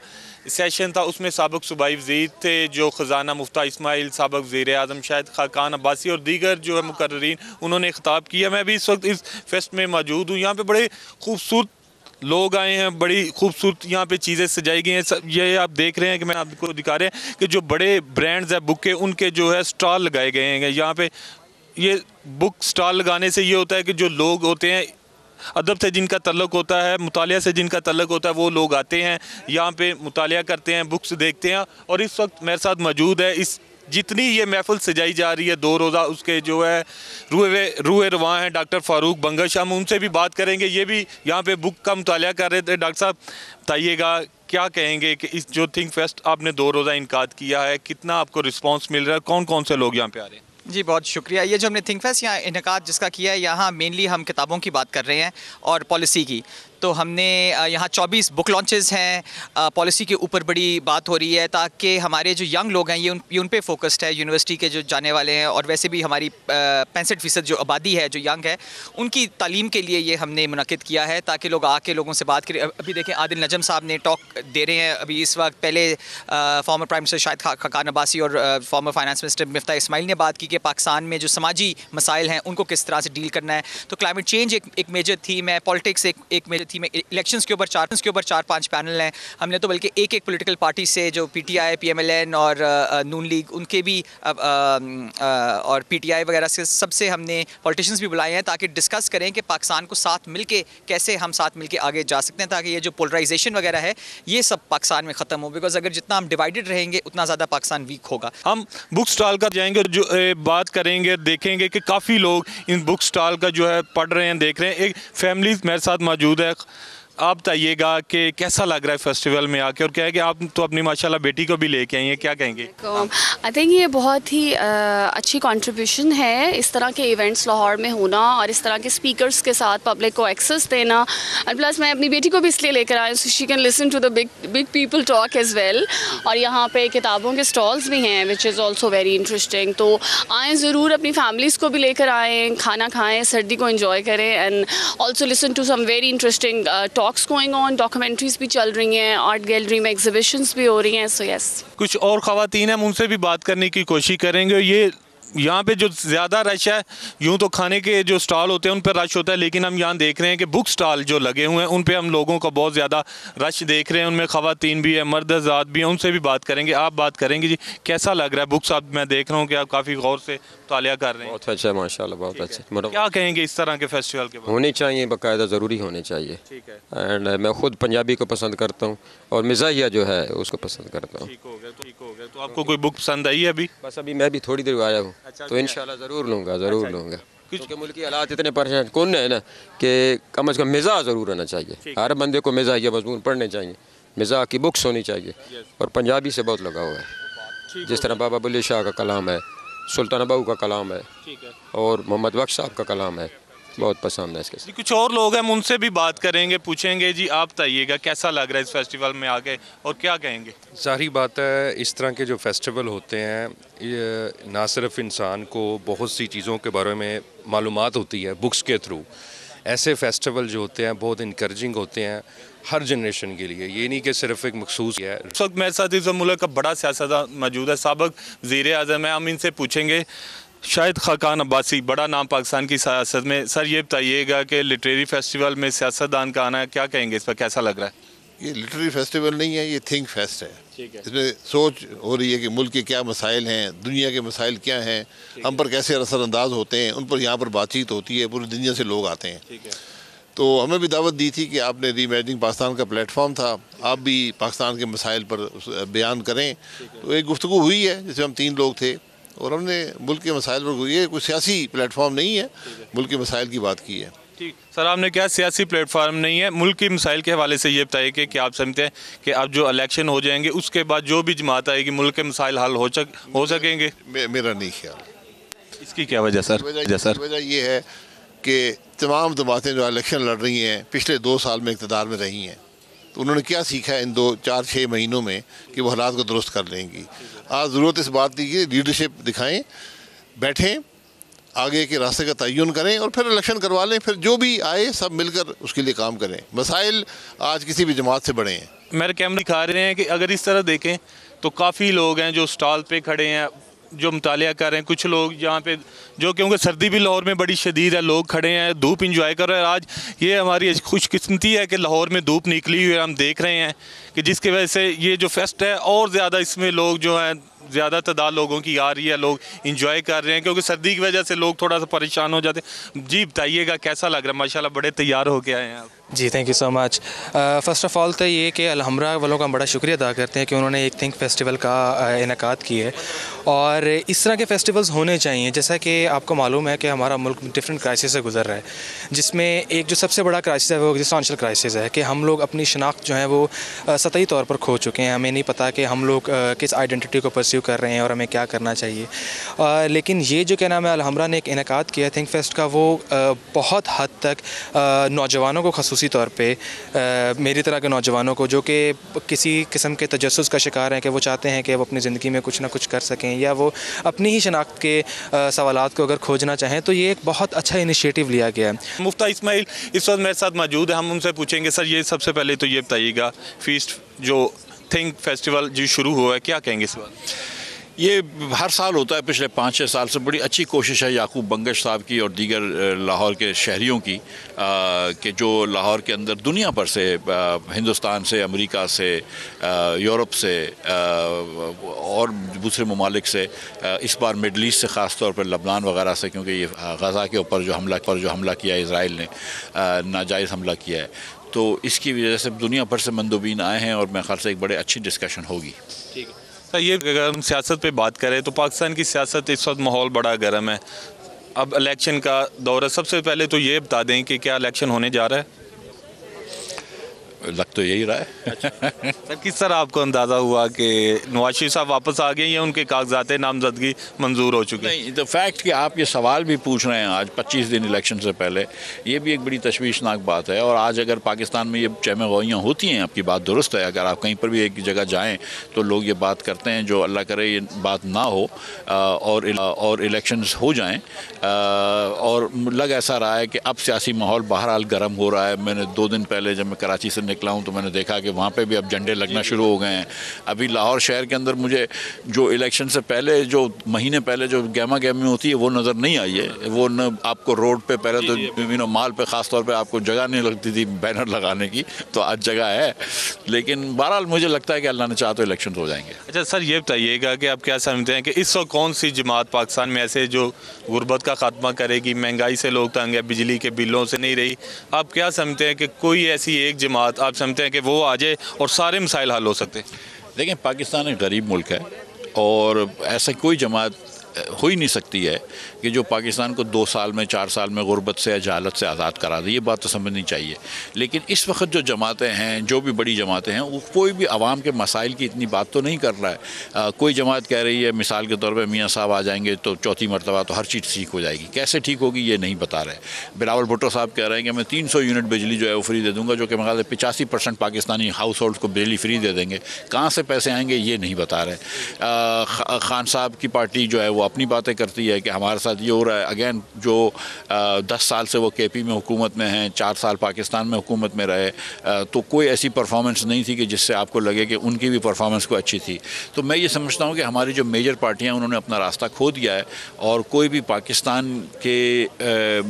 सेशन था उसमें साबिक़ सूबाई वज़ीर थे जो ख़ज़ाना मुफ्ता इस्माइल, साबिक़ वज़ीर आज़म शाहिद खाकान अब्बासी और दीगर जो है मुकर्रीन, उन्होंने खिताब किया। मैं भी इस वक्त इस फेस्ट में मौजूद हूँ। यहाँ पे बड़े खूबसूरत लोग आए हैं, बड़ी खूबसूरत यहाँ पे चीज़ें सजाई गई हैं। ये आप देख रहे हैं कि मैं आपको दिखा रहे हैं कि जो बड़े ब्रांड्स हैं बुक के, उनके जो है स्टॉल लगाए गए हैं यहाँ पे। ये बुक स्टॉल लगाने से ये होता है कि जो लोग होते हैं, अदब से जिनका तल्लुक़ होता है, मुतालिया से जिनका तल्लुक़ होता है, वो लोग आते हैं यहाँ पे, मुतालिया करते हैं, बुक्स देखते हैं। और इस वक्त मेरे साथ मौजूद है, इस जितनी ये महफिल सजाई जा रही है 2 रोज़ा, उसके जो है रूए रवां हैं डॉक्टर फ़ारूक बंगश। हम उनसे भी बात करेंगे, ये भी यहाँ पे बुक का मुतालिया कर रहे थे। डॉक्टर साहब बताइएगा, क्या कहेंगे कि इस जो थिंक फेस्ट आपने 2 रोज़ा इनकाद किया है, कितना आपको रिस्पॉन्स मिल रहा है, कौन कौन से लोग यहाँ पे आ रहे हैं?
जी बहुत शुक्रिया। ये जो हमने थिंक फेस्ट यहाँ इनकाद जिसका किया है, यहाँ मेनली हम किताबों की बात कर रहे हैं और पॉलिसी की। तो हमने यहाँ 24 बुक लॉन्चेस हैं, पॉलिसी के ऊपर बड़ी बात हो रही है ताकि हमारे जो यंग लोग हैं ये उन पे फोकस्ड है, यूनिवर्सिटी के जो जाने वाले हैं और वैसे भी हमारी 65% जो आबादी है जो यंग है उनकी तालीम के लिए ये हमने मुनक़िद किया है ताकि लोग आके लोगों से बात करें। अभी देखें आदिल नजम साहब ने टॉक दे रहे हैं अभी इस वक्त। पहले former prime minister Shahid Khaqan Abbasi और former finance minister Miftah Ismail ने बात की कि पाकिस्तान में जो समाजी मसाइल हैं उनको किस तरह से डील करना है। तो क्लाइमेट चेंज एक मेजर थीम है, पॉलिटिक्स एक मेजर थीम है, इलेक्शंस के ऊपर 4-5 पैनल हैं। हमने तो बल्कि एक पॉलिटिकल पार्टी से जो PTI, PMLN और नून लीग उनके भी और PTI वगैरह से सबसे हमने पॉलिटिशियंस भी बुलाए हैं ताकि डिस्कस करें कि पाकिस्तान को साथ मिलके कैसे हम साथ मिलके आगे जा सकते हैं ताकि ये जो पोलराइजेशन वगैरह है ये सब पाकिस्तान में ख़त्म हो। बिकॉज अगर जितना हम डिवाइडेड रहेंगे उतना ज़्यादा पाकिस्तान वीक होगा।
हम बुक स्टॉल का जाएंगे, जो बात करेंगे, देखेंगे कि काफ़ी लोग इन बुक स्टॉल का जो है पढ़ रहे हैं, देख रहे हैं। एक फैमिली मेरे साथ मौजूद है, आप बताइएगा कि कैसा लग रहा है फेस्टिवल में आके, और क्या है कि आप तो अपनी माशाल्लाह बेटी को भी लेके आई हैं, क्या कहेंगे?
आई थिंक ये बहुत ही अच्छी कंट्रीब्यूशन है इस तरह के इवेंट्स लाहौर में होना और इस तरह के स्पीकर्स के साथ पब्लिक को एक्सेस देना। और प्लस मैं अपनी बेटी को भी इसलिए लेकर आई so she can listen to the big people talk as well. और यहाँ पे किताबों के स्टॉल्स भी हैं which is also very interesting. तो आएँ ज़रूर, अपनी फैमिलीज़ को भी लेकर आएँ, खाना खाएँ, सर्दी को इन्जॉय करें and also listen to some very interesting talks going on, documentaries भी चल रही हैं, आर्ट गैलरी में एग्जीबिशंस भी हो रही हैं। सो यस,
कुछ और ख़वातीन हैं, हम उनसे भी बात करने की कोशिश करेंगे। ये यहाँ पे जो ज़्यादा रश है, यूँ तो खाने के जो स्टॉल होते हैं उन पर रश होता है, लेकिन हम यहाँ देख रहे हैं कि बुक स्टॉल जो लगे हुए हैं उन पे हम लोगों का बहुत ज़्यादा रश देख रहे हैं। उनमें ख़वातीन भी है, मर्द हज़रात भी हैं, उनसे भी बात करेंगे। आप बात करेंगे जी, कैसा लग रहा है बुक्स? आप मैं देख रहा हूँ कि आप काफ़ी गौर से मुतालिया कर रहे हैं।
बहुत अच्छा, माशाल्लाह, बहुत अच्छा।
क्या कहेंगे इस तरह के फेस्टिवल के बारे में?
होनी चाहिए, बाकायदा ज़रूरी होने चाहिए।
ठीक है।
एंड मैं खुद पंजाबी को पसंद करता हूँ और मिज़ाहिया जो है उसको पसंद करता हूँ।
ठीक हो गया, ठीक हो गया। तो आपको कोई बुक पसंद आई है अभी?
बस अभी मैं भी थोड़ी देर आया हूँ, तो इंशाल्लाह ज़रूर लूँगा, ज़रूर लूँगा। क्योंकि मुल्क की हालात इतने परेशान कौन है ना कि कम से कम मिज़ाह ज़रूर होना चाहिए। हर बंदे को मिज़ाहिया मज़मून पढ़ने चाहिए, मिज़ाह की बुक्स होनी चाहिए। और पंजाबी से बहुत लगाव है, जिस तरह बाबा बुल्ले शाह का कलाम है, सुल्तान अबू का कलाम है और मोहम्मद बख्श साहब का कलाम है, बहुत पसंद है इसके।
कुछ और लोग हैं, हम उनसे भी बात करेंगे, पूछेंगे जी आप बताइएगा कैसा लग रहा है इस फेस्टिवल में आके और क्या कहेंगे?
ज़ाहिर बात है, इस तरह के जो फेस्टिवल होते हैं ये ना सिर्फ इंसान को बहुत सी चीज़ों के बारे में मालूमात होती है बुक्स के थ्रू, ऐसे फेस्टिवल जो होते हैं बहुत इनकरेजिंग होते हैं हर जनरेशन के लिए। ये नहीं कि सिर्फ एक मखसूस है।
इस वक्त मेरे साथ इस मुल्क का बड़ा सियासतदान मौजूद है, साबिक वज़ीर आज़म है। हम इनसे पूछेंगे, शाहिद खाकान अब्बासी, बड़ा नाम पाकिस्तान की सियासत में। सर ये बताइएगा कि लिटरेरी फेस्टिवल में सियासतदान का आना है, क्या कहेंगे इस पर, कैसा लग रहा है?
ये लिटरेरी फेस्टिवल नहीं है, ये थिंक फेस्ट है। इसमें सोच हो रही है कि मुल्क के क्या मसाइल हैं, दुनिया के मसाइल क्या हैं, हम पर कैसे असरअंदाज होते हैं, उन पर यहाँ पर बातचीत होती है, पूरी दुनिया से लोग आते हैं। तो हमें भी दावत दी थी कि आपने रीइमेजिनिंग पाकिस्तान का प्लेटफॉर्म था, आप भी पाकिस्तान के मसाइल पर बयान करें। तो एक गुफ्तगू हुई है जिसमें हम 3 लोग थे और हमने मुल्क के मसाइल पर, ये कोई सियासी प्लेटफॉर्म नहीं है, मुल्क के मसाइल की बात की है।
ठीक सर, आपने क्या सियासी प्लेटफॉर्म नहीं है, मुल्क के मसाइल के हवाले से ये बताइए कि क्या आप समझते हैं कि अब जो इलेक्शन हो जाएंगे उसके बाद जो भी जमात आएगी मुल्क के मसाइल हल हो सकेंगे?
मेरा नहीं ख्याल।
इसकी क्या वजह सर?
वजह ये है कि तमाम जमातें जो इलेक्शन लड़ रही हैं पिछले 2 साल में इक़्तिदार में रही हैं, तो उन्होंने क्या सीखा है इन 2-4-6 महीनों में कि वो हालात को दुरुस्त कर लेंगी। आज ज़रूरत इस बात की कि लीडरशिप दिखाएं, बैठें, आगे के रास्ते का तयन करें और फिर इलेक्शन करवा लें, फिर जो भी आए सब मिलकर उसके लिए काम करें। मसाइल आज किसी भी जमात से बड़े हैं।
मेरे कैमरे दिखा रहे हैं कि अगर इस तरह देखें तो काफ़ी लोग हैं जो स्टॉल पे खड़े हैं, जो मुतालिया कर रहे हैं। कुछ लोग यहाँ पे जो, क्योंकि सर्दी भी लाहौर में बड़ी शदीद है, लोग खड़े हैं, धूप इंजॉय कर रहे हैं। आज ये हमारी खुशकिस्मती है कि लाहौर में धूप निकली हुई है। हम देख रहे हैं कि जिसकी वजह से ये जो फेस्ट है और ज़्यादा इसमें लोग जो हैं, ज़्यादा तादाद लोगों की आ रही है, लोग इंजॉय कर रहे हैं, क्योंकि सर्दी की वजह से लोग थोड़ा सा परेशान हो जाते हैं। जी बताइएगा कैसा लग रहा है? माशाल्लाह बड़े तैयार हो के आए हैं आप।
जी thank you so much. First of all तो ये कि अलहमरा वालों का बड़ा शुक्रिया अदा करते हैं कि उन्होंने एक थिंक फेस्टिवल का इनेकाद किया है और इस तरह के फेस्टिवल्स होने चाहिए। जैसा कि आपको मालूम है कि हमारा मुल्क डिफरेंट क्राइसिस से गुजर रहा है, जिसमें एक जो सबसे बड़ा क्राइसिस है वो एग्जिस्टेंशियल क्राइसिस है कि हम लोग अपनी शनाख्त जो है वो सतही तौर पर खो चुके हैं। हमें नहीं पता कि हम लोग किस आइडेंटिटी को परस्यू कर रहे हैं और हमें क्या करना चाहिए। लेकिन ये जो क्या नाम है अलहमरा ने एक इनेकाद किया थिंक फेस्ट का, वो बहुत हद तक नौजवानों को खसूसी तौर पे, मेरी तरह के नौजवानों को जो कि किसी किस्म के तजस्सुस का शिकार हैं कि वो चाहते हैं कि वो अपनी ज़िंदगी में कुछ ना कुछ कर सकें या वो अपनी ही शनाख्त के सवालात को अगर खोजना चाहें, तो ये एक बहुत अच्छा इनिशिएटिव लिया गया है।
मुफ्ता इस्माइल इस वक्त मेरे साथ मौजूद है, हम उनसे पूछेंगे। सर ये सबसे पहले तो ये बताइएगा, फीस्ट जो थिंक फेस्टिवल जो शुरू हुआ है, क्या कहेंगे इस बार?
ये हर साल होता है, पिछले 5-6 साल से बड़ी अच्छी कोशिश है याकूब बंगश साहब की और दीगर लाहौर के शहरियों की कि जो लाहौर के अंदर दुनिया भर से, हिंदुस्तान से, अमेरिका से, यूरोप से और दूसरे ममालिक से, इस बार मिडल ईस्ट से ख़ास तौर पर लबनान वगैरह से, क्योंकि ये गज़ा के ऊपर जो हमला किया इसराइल ने, नाजायज़ हमला किया है, तो इसकी वजह से दुनिया भर से मंदोबीन आए हैं और मेरे ख्याल से एक बड़े अच्छी डिस्कशन होगी।
ठीक है सर, ये अगर हम सियासत पे बात करें तो पाकिस्तान की सियासत इस वक्त माहौल बड़ा गर्म है। अब इलेक्शन का दौर है, सबसे पहले तो ये बता दें कि क्या इलेक्शन होने जा रहा है?
लग तो यही रहा है।
सर किस तरह आपको अंदाज़ा हुआ कि नवाज शरीफ साहब वापस आ गए या उनके कागजात नामजदगी मंजूर हो चुके?
नहीं, द फैक्ट कि आप ये सवाल भी पूछ रहे हैं आज 25 दिन इलेक्शन से पहले, ये भी एक बड़ी तशवीशनाक बात है। और आज अगर पाकिस्तान में ये चहमगोइयाँ होती हैं, आपकी बात दुरुस्त है, अगर आप कहीं पर भी एक जगह जाएँ तो लोग ये बात करते हैं, जो अल्लाह करे ये बात ना हो और इलेक्शंस हो जाएँ। और लग ऐसा रहा है कि अब सियासी माहौल बहरहाल गर्म हो रहा है। मैंने 2 दिन पहले जब मैं कराची से निकला हूँ तो मैंने देखा कि वहाँ पे भी अब झंडे लगना शुरू हो गए हैं। अभी लाहौर शहर के अंदर मुझे जो इलेक्शन से पहले जो महीने पहले जो गहमा गहमी होती है वो नज़र नहीं आई है। वो न आपको रोड पे पहले तो माल पे ख़ास तौर पे आपको जगह नहीं लगती थी बैनर लगाने की, तो आज जगह है। लेकिन बहरहाल मुझे लगता है कि अल्लाह ने चाहा तो इलेक्शन हो जाएंगे।
अच्छा सर, ये बताइएगा कि आप क्या समझते हैं कि इस वक्त कौन सी जमात पाकिस्तान में ऐसे जो गुर्बत का खात्मा करेगी, महंगाई से लोग तंग है, बिजली के बिलों से नहीं रही, आप क्या समझते हैं कि कोई ऐसी एक जमात आप समझते हैं कि वो आ जाए और सारे मसाइल हल हो सकते हैं?
देखें, पाकिस्तान एक गरीब मुल्क है और ऐसा कोई जमात हो ही नहीं सकती है कि जो पाकिस्तान को 2 साल में 4 साल में गुर्बत से या जहालत से आज़ाद करा दे। ये बात तो समझनी चाहिए। लेकिन इस वक्त जो जमातें हैं, जो भी बड़ी जमातें हैं, वो कोई भी आवाम के मसाइल की इतनी बात तो नहीं कर रहा है। कोई जमात कह रही है मिसाल के तौर पर मियाँ साहब आ जाएंगे तो चौथी मरतबा तो हर चीज़ ठीक हो जाएगी। कैसे ठीक होगी ये नहीं बता रहे। बिलावल भुट्टो साहब कह रहे हैं कि मैं 300 यूनिट बिजली जो है वो फ्री दे दूँगा, जो कि मेरे ख्याल से 85% पाकिस्तानी हाउस होल्ड को बिजली फ्री दे देंगे। कहाँ से पैसे आएंगे ये नहीं बता रहे। खान साहब की पार्टी जो है वो अपनी बातें करती है कि हमारे साथ ये हो रहा है। अगेन जो 10 साल से वो केपी में हुकूमत में हैं, 4 साल पाकिस्तान में हुकूमत में रहे, तो कोई ऐसी परफॉर्मेंस नहीं थी कि जिससे आपको लगे कि उनकी भी परफॉर्मेंस को अच्छी थी। तो मैं ये समझता हूँ कि हमारी जो मेजर पार्टियाँ उन्होंने अपना रास्ता खो दिया है और कोई भी पाकिस्तान के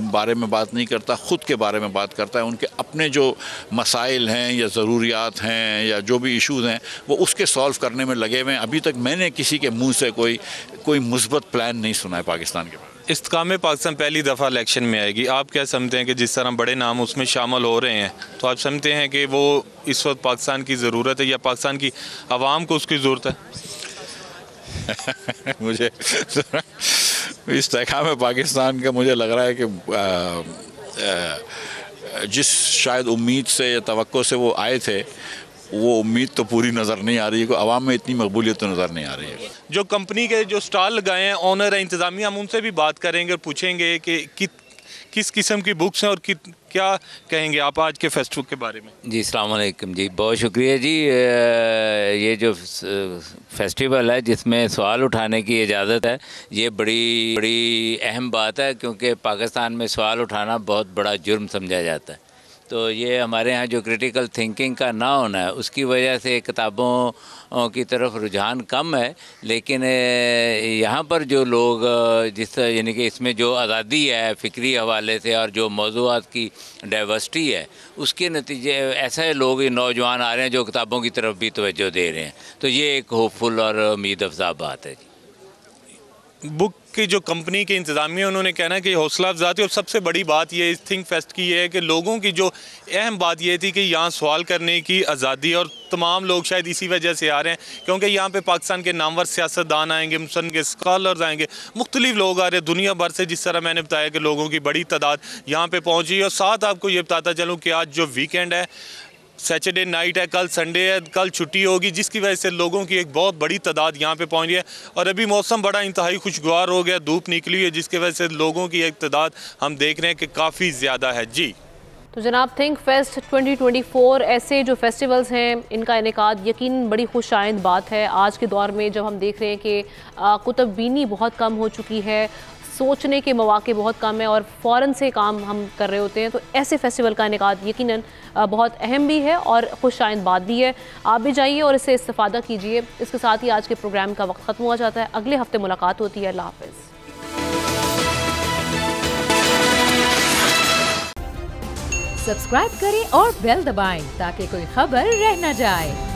बारे में बात नहीं करता, ख़ुद के बारे में बात करता है। उनके अपने जो मसाइल हैं या ज़रूरियात हैं या जो भी इशूज़ हैं वो उसके सॉल्व करने में लगे हुए हैं। अभी तक मैंने किसी के मुँह से कोई मुस्बत प्लान नहीं सुना है पाकिस्तान के बारे में।
इस्तेकाम पाकिस्तान पहली दफ़ा इलेक्शन में आएगी, आप क्या समझते हैं कि जिस तरह बड़े नाम उसमें शामिल हो रहे हैं, तो आप समझते हैं कि वो इस वक्त पाकिस्तान की ज़रूरत है या पाकिस्तान की आवाम को उसकी ज़रूरत है?
मुझे इस्तेकाम पाकिस्तान का मुझे लग रहा है कि जिस शायद उम्मीद से या तवक्को से वो आए थे वो उम्मीद तो पूरी नज़र नहीं आ रही है। को आवाम में इतनी मकबूलियत तो नज़र नहीं आ रही है।
जो कंपनी के जो स्टॉल लगाए हैं ऑनर है, इंतज़ामिया, हम उनसे भी बात करेंगे और पूछेंगे कि किस किस्म की बुक्स हैं और क्या कहेंगे आप आज के फेस्टिवल के बारे में।
जी अस्सलाम वालेकुम जी, बहुत शुक्रिया जी। ये जो फेस्टिवल है जिसमें सवाल उठाने की इजाज़त है, ये बड़ी अहम बात है, क्योंकि पाकिस्तान में सवाल उठाना बहुत बड़ा जुर्म समझा जाता है। तो ये हमारे यहाँ जो क्रिटिकल थिंकिंग का ना होना है उसकी वजह से किताबों की तरफ रुझान कम है। लेकिन यहाँ पर जो लोग यानी कि इसमें जो आज़ादी है फ़िक्री हवाले से और जो मौज़ूआत की डाइवर्सिटी है उसके नतीजे ऐसे लोग नौजवान आ रहे हैं जो किताबों की तरफ भी तवज्जो दे रहे हैं। तो ये एक होपफुल और उम्मीद अफ़ज़ा बात है।
बुक की जो कंपनी के इंतज़ामिया उन्होंने कहना कि हौसला अफजा थी और सबसे बड़ी बात ये इस थिंक फेस्ट की है कि लोगों की जो अहम बात ये थी कि यहाँ सवाल करने की आज़ादी, और तमाम लोग शायद इसी वजह से आ रहे हैं क्योंकि यहाँ पे पाकिस्तान के नामवर सियासतदान आएंगे, मुसन्निफ़ के स्कॉलर्स आएंगे, मुख्तलिफ लोग आ रहे हैं दुनिया भर से। जिस तरह मैंने बताया कि लोगों की बड़ी तादाद यहाँ पर पहुँची। और साथ आपको ये बताता चलूँ कि आज जो वीकेंड है, सैटरडे नाइट है, कल संडे है, कल छुट्टी होगी, जिसकी वजह से लोगों की एक बहुत बड़ी तादाद यहाँ पे पहुँच है। और अभी मौसम बड़ा इंतहाई खुशगवार हो गया, धूप निकली है, जिसकी वजह से लोगों की एक तादाद हम देख रहे हैं कि काफ़ी ज़्यादा है। जी
तो जनाब, थिंक फेस्ट 2024 ऐसे जो फेस्टिवल्स हैं इनका इनेकाद यकीन बड़ी खुश आइंद बात है। आज के दौर में जब हम देख रहे हैं कि कुतुबबीनी बहुत कम हो चुकी है, सोचने के मौके बहुत कम है और फ़ौरन से काम हम कर रहे होते हैं, तो ऐसे फेस्टिवल का इनेकाद यकीनन बहुत अहम भी है और खुश आइंद बात भी है। आप भी जाइए और इससे इस्तेफ़ादा कीजिए। इसके साथ ही आज के प्रोग्राम का वक्त ख़त्म हो जाता है। अगले हफ्ते मुलाकात होती है। अल्लाह हाफ़िज़।
सब्सक्राइब करें और बेल दबाएं ताकि कोई खबर रह न जाए।